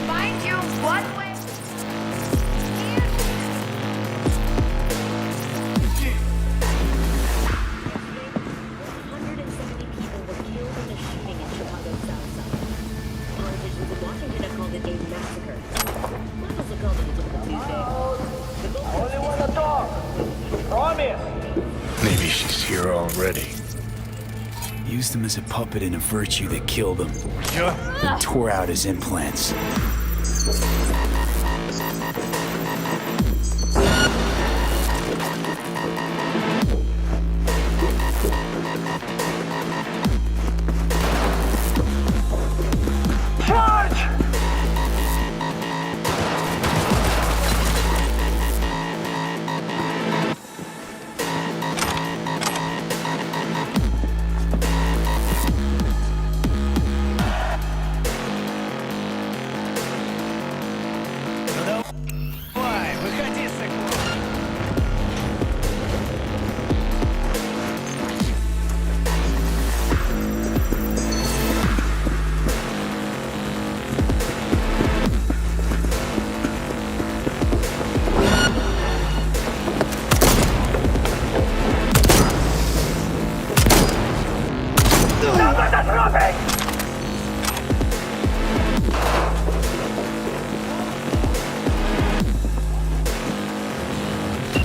[SPEAKER 12] Find you one way.
[SPEAKER 2] Maybe she's here already.
[SPEAKER 1] Used him as a puppet in a virtue that killed him. And tore out his implants.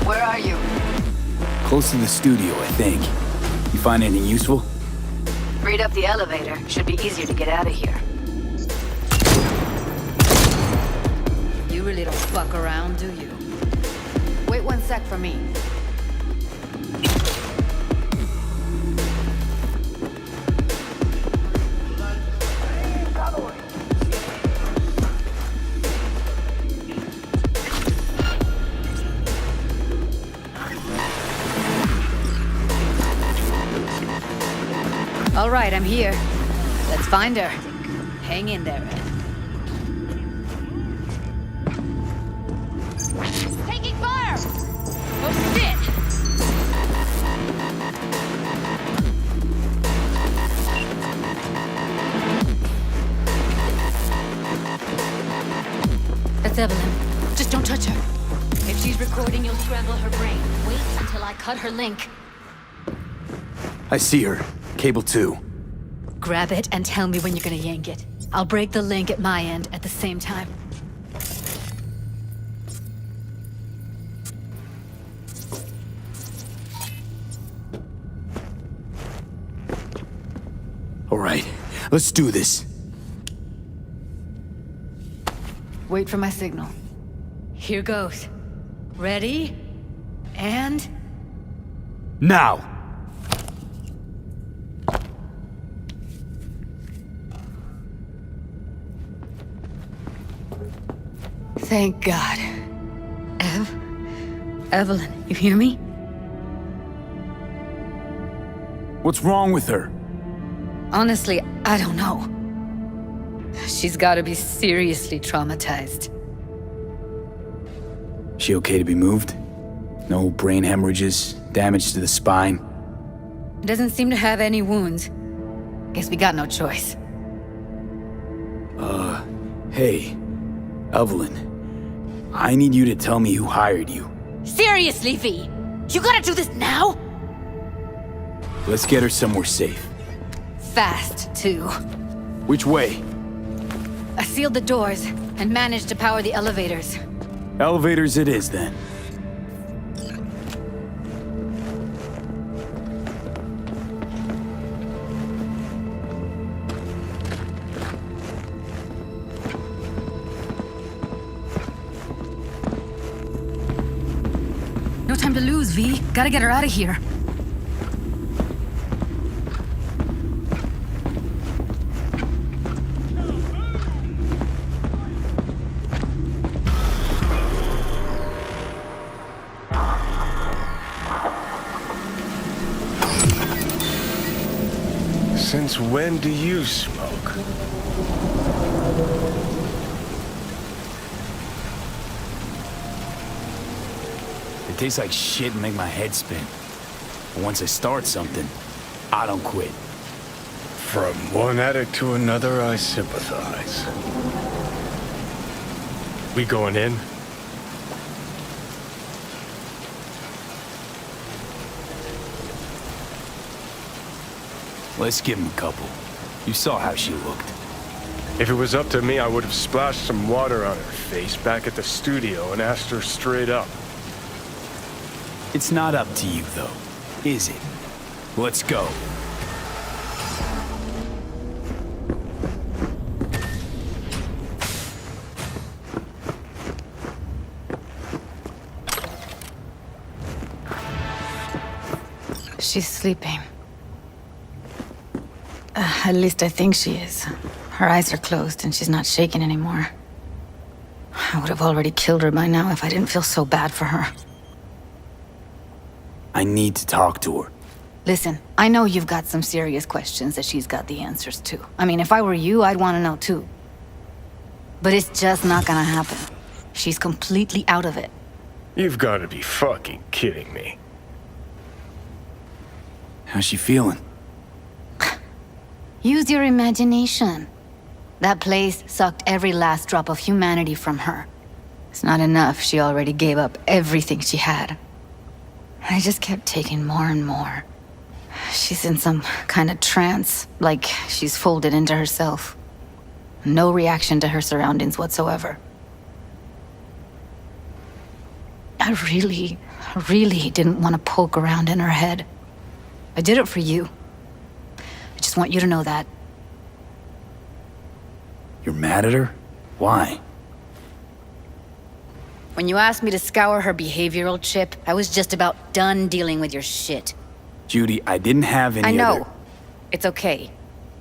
[SPEAKER 10] Where are you?
[SPEAKER 1] Close to the studio, I think. You find anything useful?
[SPEAKER 10] Freed up the elevator. Should be easier to get out of here. You really don't fuck around, do you? Wait 1 sec for me. All right, I'm here. Let's find her. Hang in there, Ed.
[SPEAKER 12] Taking fire! Oh shit!
[SPEAKER 10] That's Evelyn. Just don't touch her. If she's recording, you'll scramble her brain. Wait until I cut her link.
[SPEAKER 1] I see her. Cable 2.
[SPEAKER 10] Grab it and tell me when you're gonna yank it. I'll break the link at my end at the same time.
[SPEAKER 1] All right, let's do this.
[SPEAKER 10] Wait for my signal. Here goes. Ready? And...
[SPEAKER 1] Now!
[SPEAKER 10] Thank God. Evelyn, you hear me?
[SPEAKER 1] What's wrong with her?
[SPEAKER 10] Honestly, I don't know. She's gotta be seriously traumatized.
[SPEAKER 1] She okay to be moved? No brain hemorrhages, damage to the spine?
[SPEAKER 10] Doesn't seem to have any wounds. Guess we got no choice.
[SPEAKER 1] Hey, Evelyn. I need you to tell me who hired you.
[SPEAKER 10] Seriously, V? You gotta do this now?
[SPEAKER 1] Let's get her somewhere safe.
[SPEAKER 10] Fast, too.
[SPEAKER 1] Which way?
[SPEAKER 10] I sealed the doors and managed to power the elevators.
[SPEAKER 1] Elevators it is, then.
[SPEAKER 14] time to lose, V. Gotta get her out of here.
[SPEAKER 2] Since when do you smoke?
[SPEAKER 1] It tastes like shit and make my head spin. But once I start something, I don't quit.
[SPEAKER 2] From one addict to another, I sympathize. We going in?
[SPEAKER 1] Let's give him a couple. You saw how she looked.
[SPEAKER 2] If it was up to me, I would have splashed some water on her face back at the studio and asked her straight up.
[SPEAKER 1] It's not up to you, though, is it? Let's go.
[SPEAKER 10] She's sleeping. At least I think she is. Her eyes are closed and she's not shaking anymore. I would have already killed her by now if I didn't feel so bad for her.
[SPEAKER 1] I need to talk to her.
[SPEAKER 10] Listen, I know you've got some serious questions that she's got the answers to. I mean, if I were you, I'd want to know too. But it's just not gonna happen. She's completely out of it.
[SPEAKER 2] You've got to be fucking kidding me.
[SPEAKER 1] How's she feeling?
[SPEAKER 10] Use your imagination. That place sucked every last drop of humanity from her. It's not enough, she already gave up everything she had. I just kept taking more and more. She's in some kind of trance, like she's folded into herself. No reaction to her surroundings whatsoever. I really didn't want to poke around in her head. I did it for you. I just want you to know that.
[SPEAKER 1] You're mad at her? Why?
[SPEAKER 10] When you asked me to scour her behavioral chip, I was just about done dealing with your shit.
[SPEAKER 1] Judy, I didn't have any
[SPEAKER 10] I know.
[SPEAKER 1] other...
[SPEAKER 10] It's okay.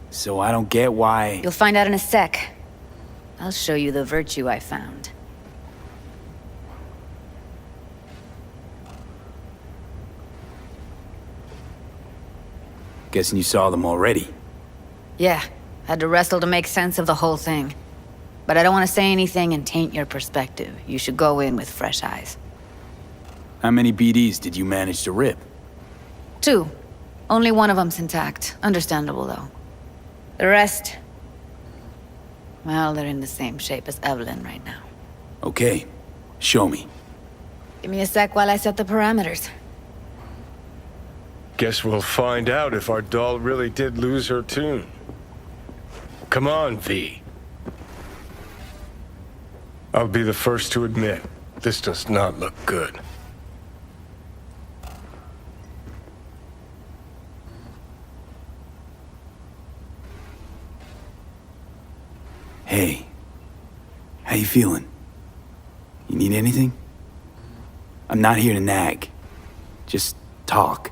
[SPEAKER 1] So I don't get why...
[SPEAKER 10] You'll find out in a sec. I'll show you the virtue I found.
[SPEAKER 1] Guessing you saw them already.
[SPEAKER 10] Yeah, had to wrestle to make sense of the whole thing. But I don't want to say anything and taint your perspective. You should go in with fresh eyes.
[SPEAKER 1] How many BDs did you manage to rip?
[SPEAKER 10] 2. Only one of them's intact. Understandable, though. The rest... well, they're in the same shape as Evelyn right now.
[SPEAKER 1] Okay. Show me.
[SPEAKER 10] Give me a sec while I set the parameters.
[SPEAKER 2] Guess we'll find out if our doll really did lose her tune. Come on, V. I'll be the first to admit, this does not look good.
[SPEAKER 1] Hey. How you feeling? You need anything? I'm not here to nag. Just talk.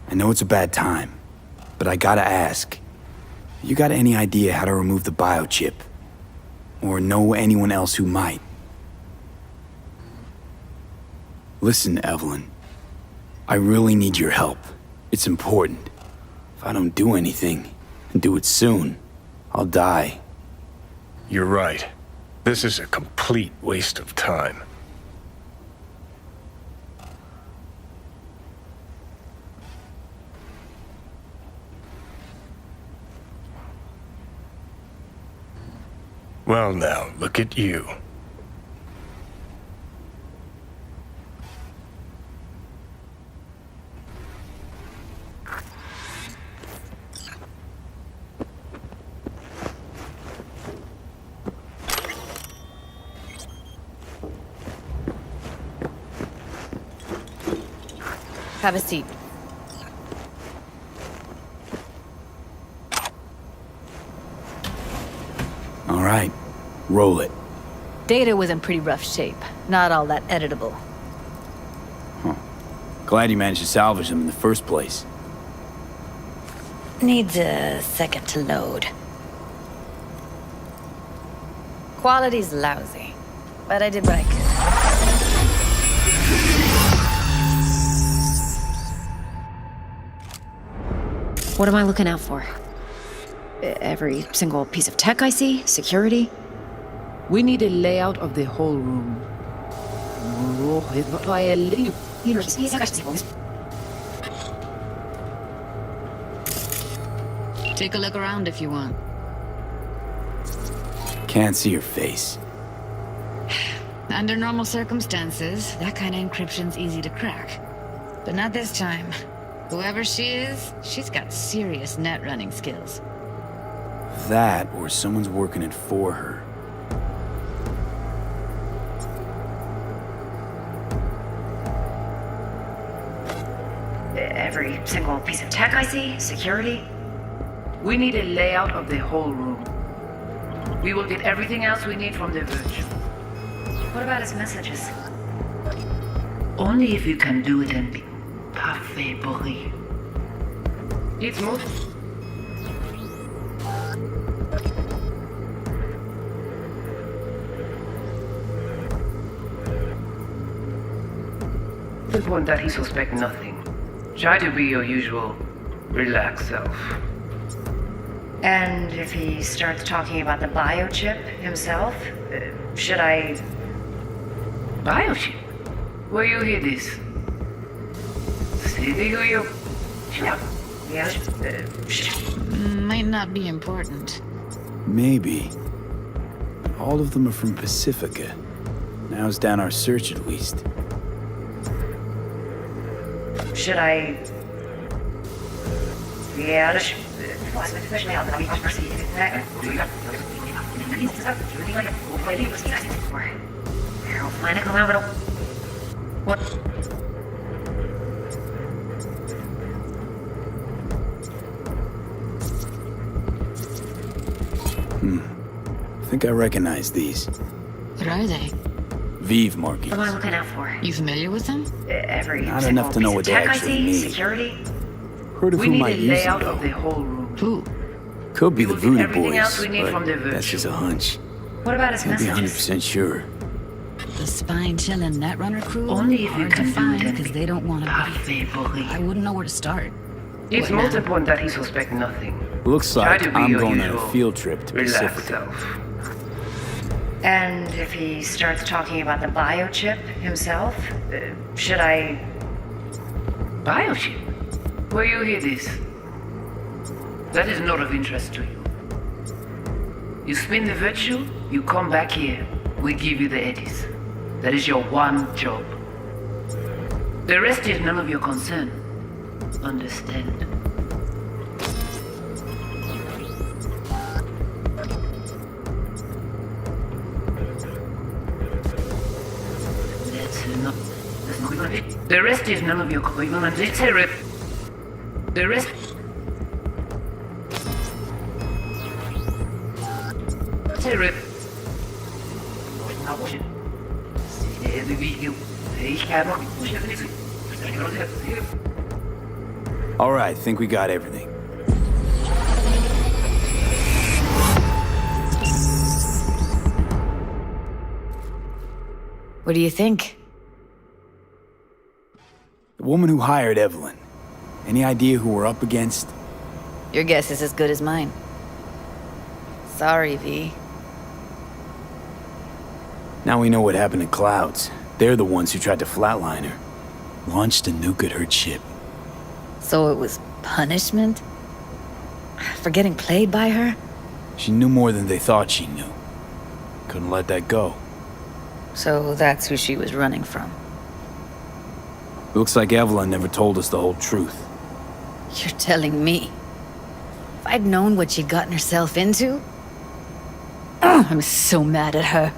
[SPEAKER 1] I know it's a bad time, but I gotta ask. You got any idea how to remove the biochip? Or know anyone else who might? Listen, Evelyn. I really need your help. It's important. If I don't do anything, and do it soon, I'll die.
[SPEAKER 2] You're right. This is a complete waste of time. Well now, look at you.
[SPEAKER 10] Have a seat.
[SPEAKER 1] All right, roll it.
[SPEAKER 10] Data was in pretty rough shape.
[SPEAKER 14] Not all that editable.
[SPEAKER 1] Glad you managed to salvage them in the first place.
[SPEAKER 14] Needs a second to load. Quality's lousy, but I did what I could.
[SPEAKER 13] What am I looking out for? Every single piece of tech I see? Security?
[SPEAKER 3] We need a layout of the whole room.
[SPEAKER 14] Take a look around if you want.
[SPEAKER 1] Can't see your face.
[SPEAKER 14] Under normal circumstances, that kind of encryption's easy to crack. But not this time. Whoever she is, she's got serious net running skills.
[SPEAKER 1] That, or someone's working it for her.
[SPEAKER 13] Every single piece of tech I see? Security?
[SPEAKER 3] We need a layout of the whole room. We will get everything else we need from the Verge.
[SPEAKER 13] What about his messages?
[SPEAKER 3] Only if you can do it in parfait bruit. It's most... It's important that he suspect nothing. Try to be your usual, relaxed self.
[SPEAKER 13] And if he starts talking about the biochip himself, should I...
[SPEAKER 3] Biochip? Where you hear this?
[SPEAKER 14] Might not be important.
[SPEAKER 1] Maybe. All of them are from Pacifica. Narrows down our search at least.
[SPEAKER 13] Should I... What?
[SPEAKER 1] I think I recognize these.
[SPEAKER 14] What are they?
[SPEAKER 1] Vive markings.
[SPEAKER 13] What am I looking out for?
[SPEAKER 14] You familiar with them?
[SPEAKER 13] Every
[SPEAKER 1] Not enough to know what they actually mean.
[SPEAKER 13] Security?
[SPEAKER 1] Heard of
[SPEAKER 3] We
[SPEAKER 1] who
[SPEAKER 3] need
[SPEAKER 1] might
[SPEAKER 3] a
[SPEAKER 1] use them,
[SPEAKER 3] layout
[SPEAKER 1] though.
[SPEAKER 3] of the whole room.
[SPEAKER 14] Who?
[SPEAKER 1] Could be the
[SPEAKER 3] We will get
[SPEAKER 1] Voodoo
[SPEAKER 3] everything
[SPEAKER 1] Boys,
[SPEAKER 3] else we need from the
[SPEAKER 1] but that's just a hunch.
[SPEAKER 13] What about his
[SPEAKER 1] Can't be
[SPEAKER 13] messages?
[SPEAKER 1] 100% sure.
[SPEAKER 14] The spine-chilling Netrunner crew?
[SPEAKER 3] Only if you
[SPEAKER 14] Hard
[SPEAKER 3] can
[SPEAKER 14] to
[SPEAKER 3] do
[SPEAKER 14] find
[SPEAKER 3] it
[SPEAKER 14] because they don't want to
[SPEAKER 3] parfait bruit.
[SPEAKER 14] I wouldn't know where to start.
[SPEAKER 3] It's
[SPEAKER 14] What
[SPEAKER 3] most
[SPEAKER 14] now?
[SPEAKER 3] important that he suspect nothing.
[SPEAKER 1] Looks
[SPEAKER 3] Try
[SPEAKER 1] like
[SPEAKER 3] to be
[SPEAKER 1] I'm
[SPEAKER 3] your
[SPEAKER 1] going on
[SPEAKER 3] usual,
[SPEAKER 1] a field trip to
[SPEAKER 3] relaxed
[SPEAKER 1] Pacifica.
[SPEAKER 3] self.
[SPEAKER 13] And if he starts talking about the biochip himself, should I...
[SPEAKER 3] Biochip? Where you hear this? That is not of interest to you. You spin the virtue, you come back here, we give you the eddies. That is your one job. The rest is none of your concern. Understand? The rest is none of your concern. The rest...
[SPEAKER 1] All right, think we got everything.
[SPEAKER 14] What do you think?
[SPEAKER 1] The woman who hired Evelyn. Any idea who we're up against?
[SPEAKER 14] Your guess is as good as mine. Sorry, V.
[SPEAKER 1] Now we know what happened to Clouds. They're the ones who tried to flatline her. Launched a nuke at her ship.
[SPEAKER 14] So it was punishment? For getting played by her?
[SPEAKER 1] She knew more than they thought she knew. Couldn't let that go.
[SPEAKER 14] So that's who she was running from.
[SPEAKER 1] Looks like Evelyn never told us the whole truth.
[SPEAKER 14] You're telling me? If I'd known what she'd gotten herself into? I'm so mad at her.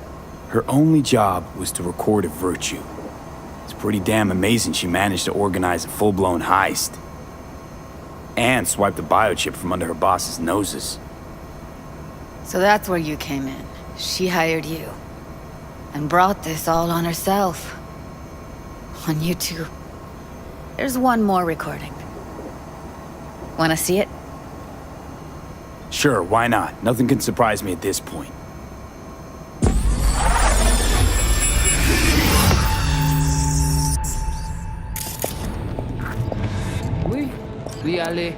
[SPEAKER 1] Her only job was to record a virtue. It's pretty damn amazing she managed to organize a full-blown heist. And swipe the biochip from under her boss's noses.
[SPEAKER 14] So that's where you came in. She hired you.
[SPEAKER 10] And brought this all on herself. On YouTube. There's one more recording. Wanna see it?
[SPEAKER 1] Sure, why not? Nothing can surprise me at this point.
[SPEAKER 3] Oui, oui, allez.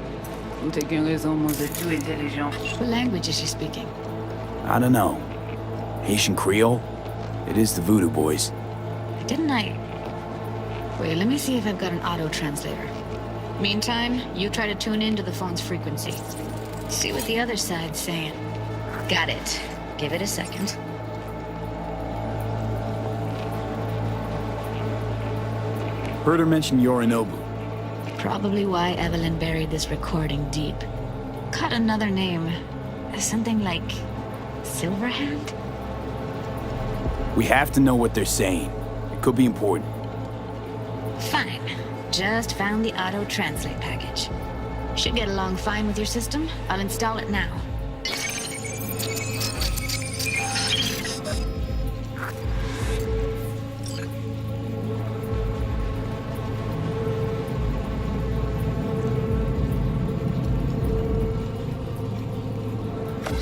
[SPEAKER 3] Vous avez raison, vous êtes tout intelligent.
[SPEAKER 14] What language is she speaking?
[SPEAKER 1] I don't know. Haitian Creole? It is the Voodoo Boys.
[SPEAKER 14] Didn't I? Wait, let me see if I've got an auto-translator. Meantime, you try to tune into the phone's frequency. See what the other side's saying. Got it. Give it a second.
[SPEAKER 1] Heard her mention Yorinobu.
[SPEAKER 14] Probably why Evelyn buried this recording deep. Caught another name. Something like... Silverhand?
[SPEAKER 1] We have to know what they're saying. It could be important.
[SPEAKER 14] Fine. Just found the auto-translate package. Should get along fine with your system. I'll install it now.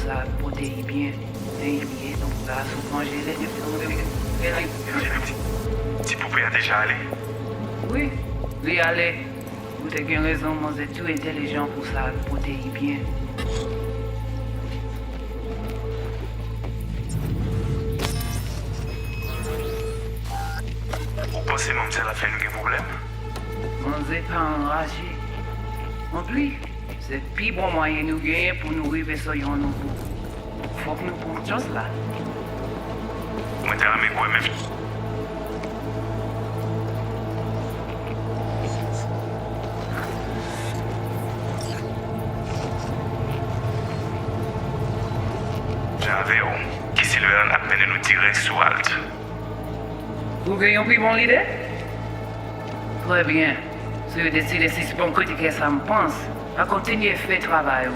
[SPEAKER 3] Ça protéine bien. Inhibé, donc ça souvent géré.
[SPEAKER 7] Tu pouvais déjà aller.
[SPEAKER 3] Oui, oui, allez. Vous avez raison, vous êtes tout intelligent pour ça, protéine bien.
[SPEAKER 7] Vous pensez que ça a fait un problème?
[SPEAKER 3] On n'est pas enragé. En plus, c'est le plus bon moyen de nous gagner pour nous arriver sur nos bouts. Faut que nous prenions cela.
[SPEAKER 7] Moi, t'as aimé quoi, même? J'avais qui s'est levé à peine nous tirer sous halte.
[SPEAKER 3] Vous avez pris mon idée? Très bien. Si vous décidez si c'est bon critiquer ça me pense, à continuer à faire travail.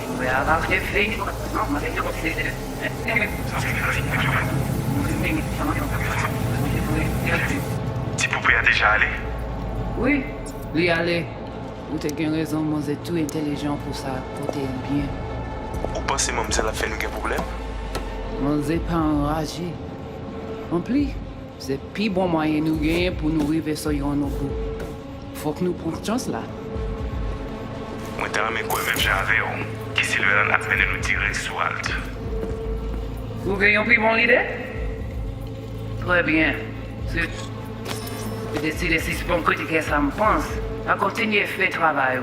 [SPEAKER 3] Vous pouvez avoir des filles.
[SPEAKER 7] Tu pouvais déjà aller?
[SPEAKER 3] Oui, oui, allez. Vous avez raison, vous êtes tout intelligent pour ça, protéine bien.
[SPEAKER 7] Vous pensez que ça a fait un problème?
[SPEAKER 3] On n'est pas enragé. En plus, c'est le plus bon moyen de nous gagner pour nous arriver sur nos bouts. Faut que nous prenions cela.
[SPEAKER 7] Moi, t'as aimé quoi, même j'avais qui s'est levé à peine nous tirer sous halte.
[SPEAKER 3] Vous avez pris mon idée? Très bien. Si vous décidez si c'est bon critiquer ça me pense, à continuer à faire travail.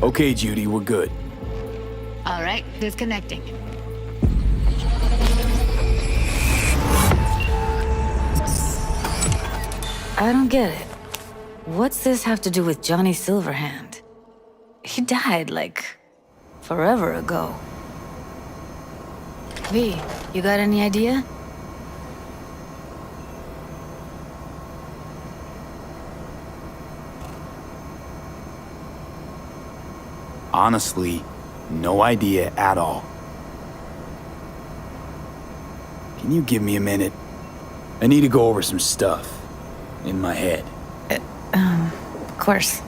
[SPEAKER 1] Okay, Judy, we're good.
[SPEAKER 14] All right, disconnecting.
[SPEAKER 10] I don't get it. What's this have to do with Johnny Silverhand? He died, like, forever ago. V, you got any idea?
[SPEAKER 1] Honestly, no idea at all. Can you give me a minute? I need to go over some stuff in my head.
[SPEAKER 10] Of course.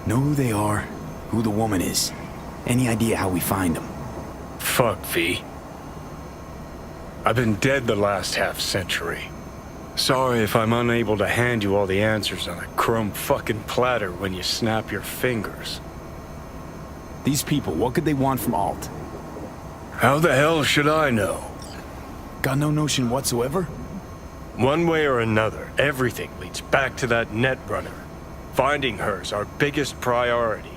[SPEAKER 1] Know who they are, who the woman is. Any idea how we find them?
[SPEAKER 2] Fuck, V. I've been dead the last half-century. Sorry if I'm unable to hand you all the answers on a chrome fucking platter when you snap your fingers.
[SPEAKER 1] These people, what could they want from Alt?
[SPEAKER 2] How the hell should I know?
[SPEAKER 1] Got no notion whatsoever?
[SPEAKER 2] One way or another, everything leads back to that netrunner. Finding her's our biggest priority.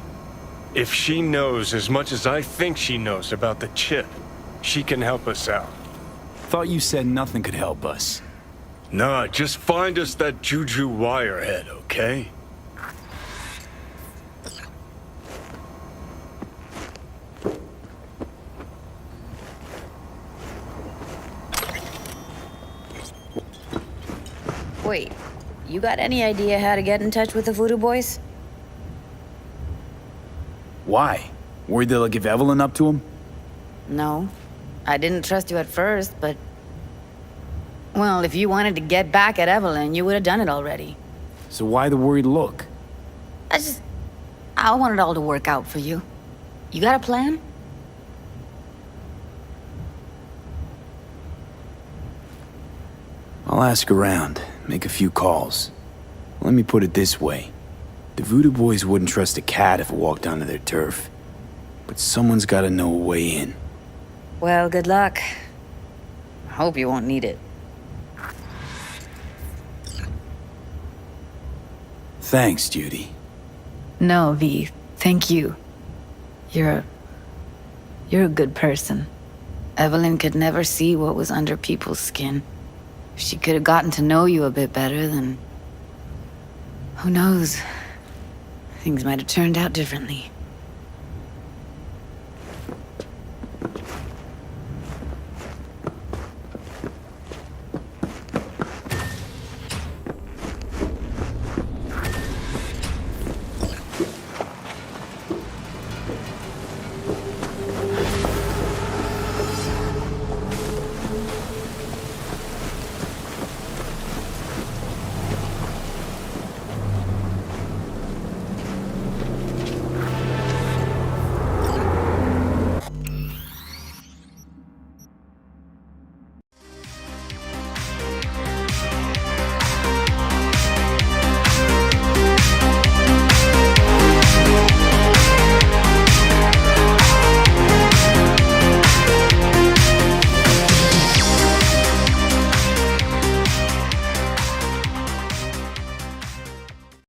[SPEAKER 2] If she knows as much as I think she knows about the chip, she can help us out.
[SPEAKER 1] Thought you said nothing could help us.
[SPEAKER 2] Nah, just find us that Juju wirehead, okay?
[SPEAKER 10] Wait, you got any idea how to get in touch with the Voodoo Boys?
[SPEAKER 1] Why? Worried they'll give Evelyn up to him?
[SPEAKER 10] No. I didn't trust you at first, but... Well, if you wanted to get back at Evelyn, you would have done it already.
[SPEAKER 1] So why the worried look?
[SPEAKER 10] I want it all to work out for you. You got a plan?
[SPEAKER 1] I'll ask around, make a few calls. Let me put it this way. The Voodoo Boys wouldn't trust a cat if it walked onto their turf. But someone's gotta know a way in.
[SPEAKER 10] Well, good luck. I hope you won't need it.
[SPEAKER 1] Thanks, Judy.
[SPEAKER 10] No, V. Thank you. You're a good person. Evelyn could never see what was under people's skin. If she could have gotten to know you a bit better, then... Who knows? Things might have turned out differently.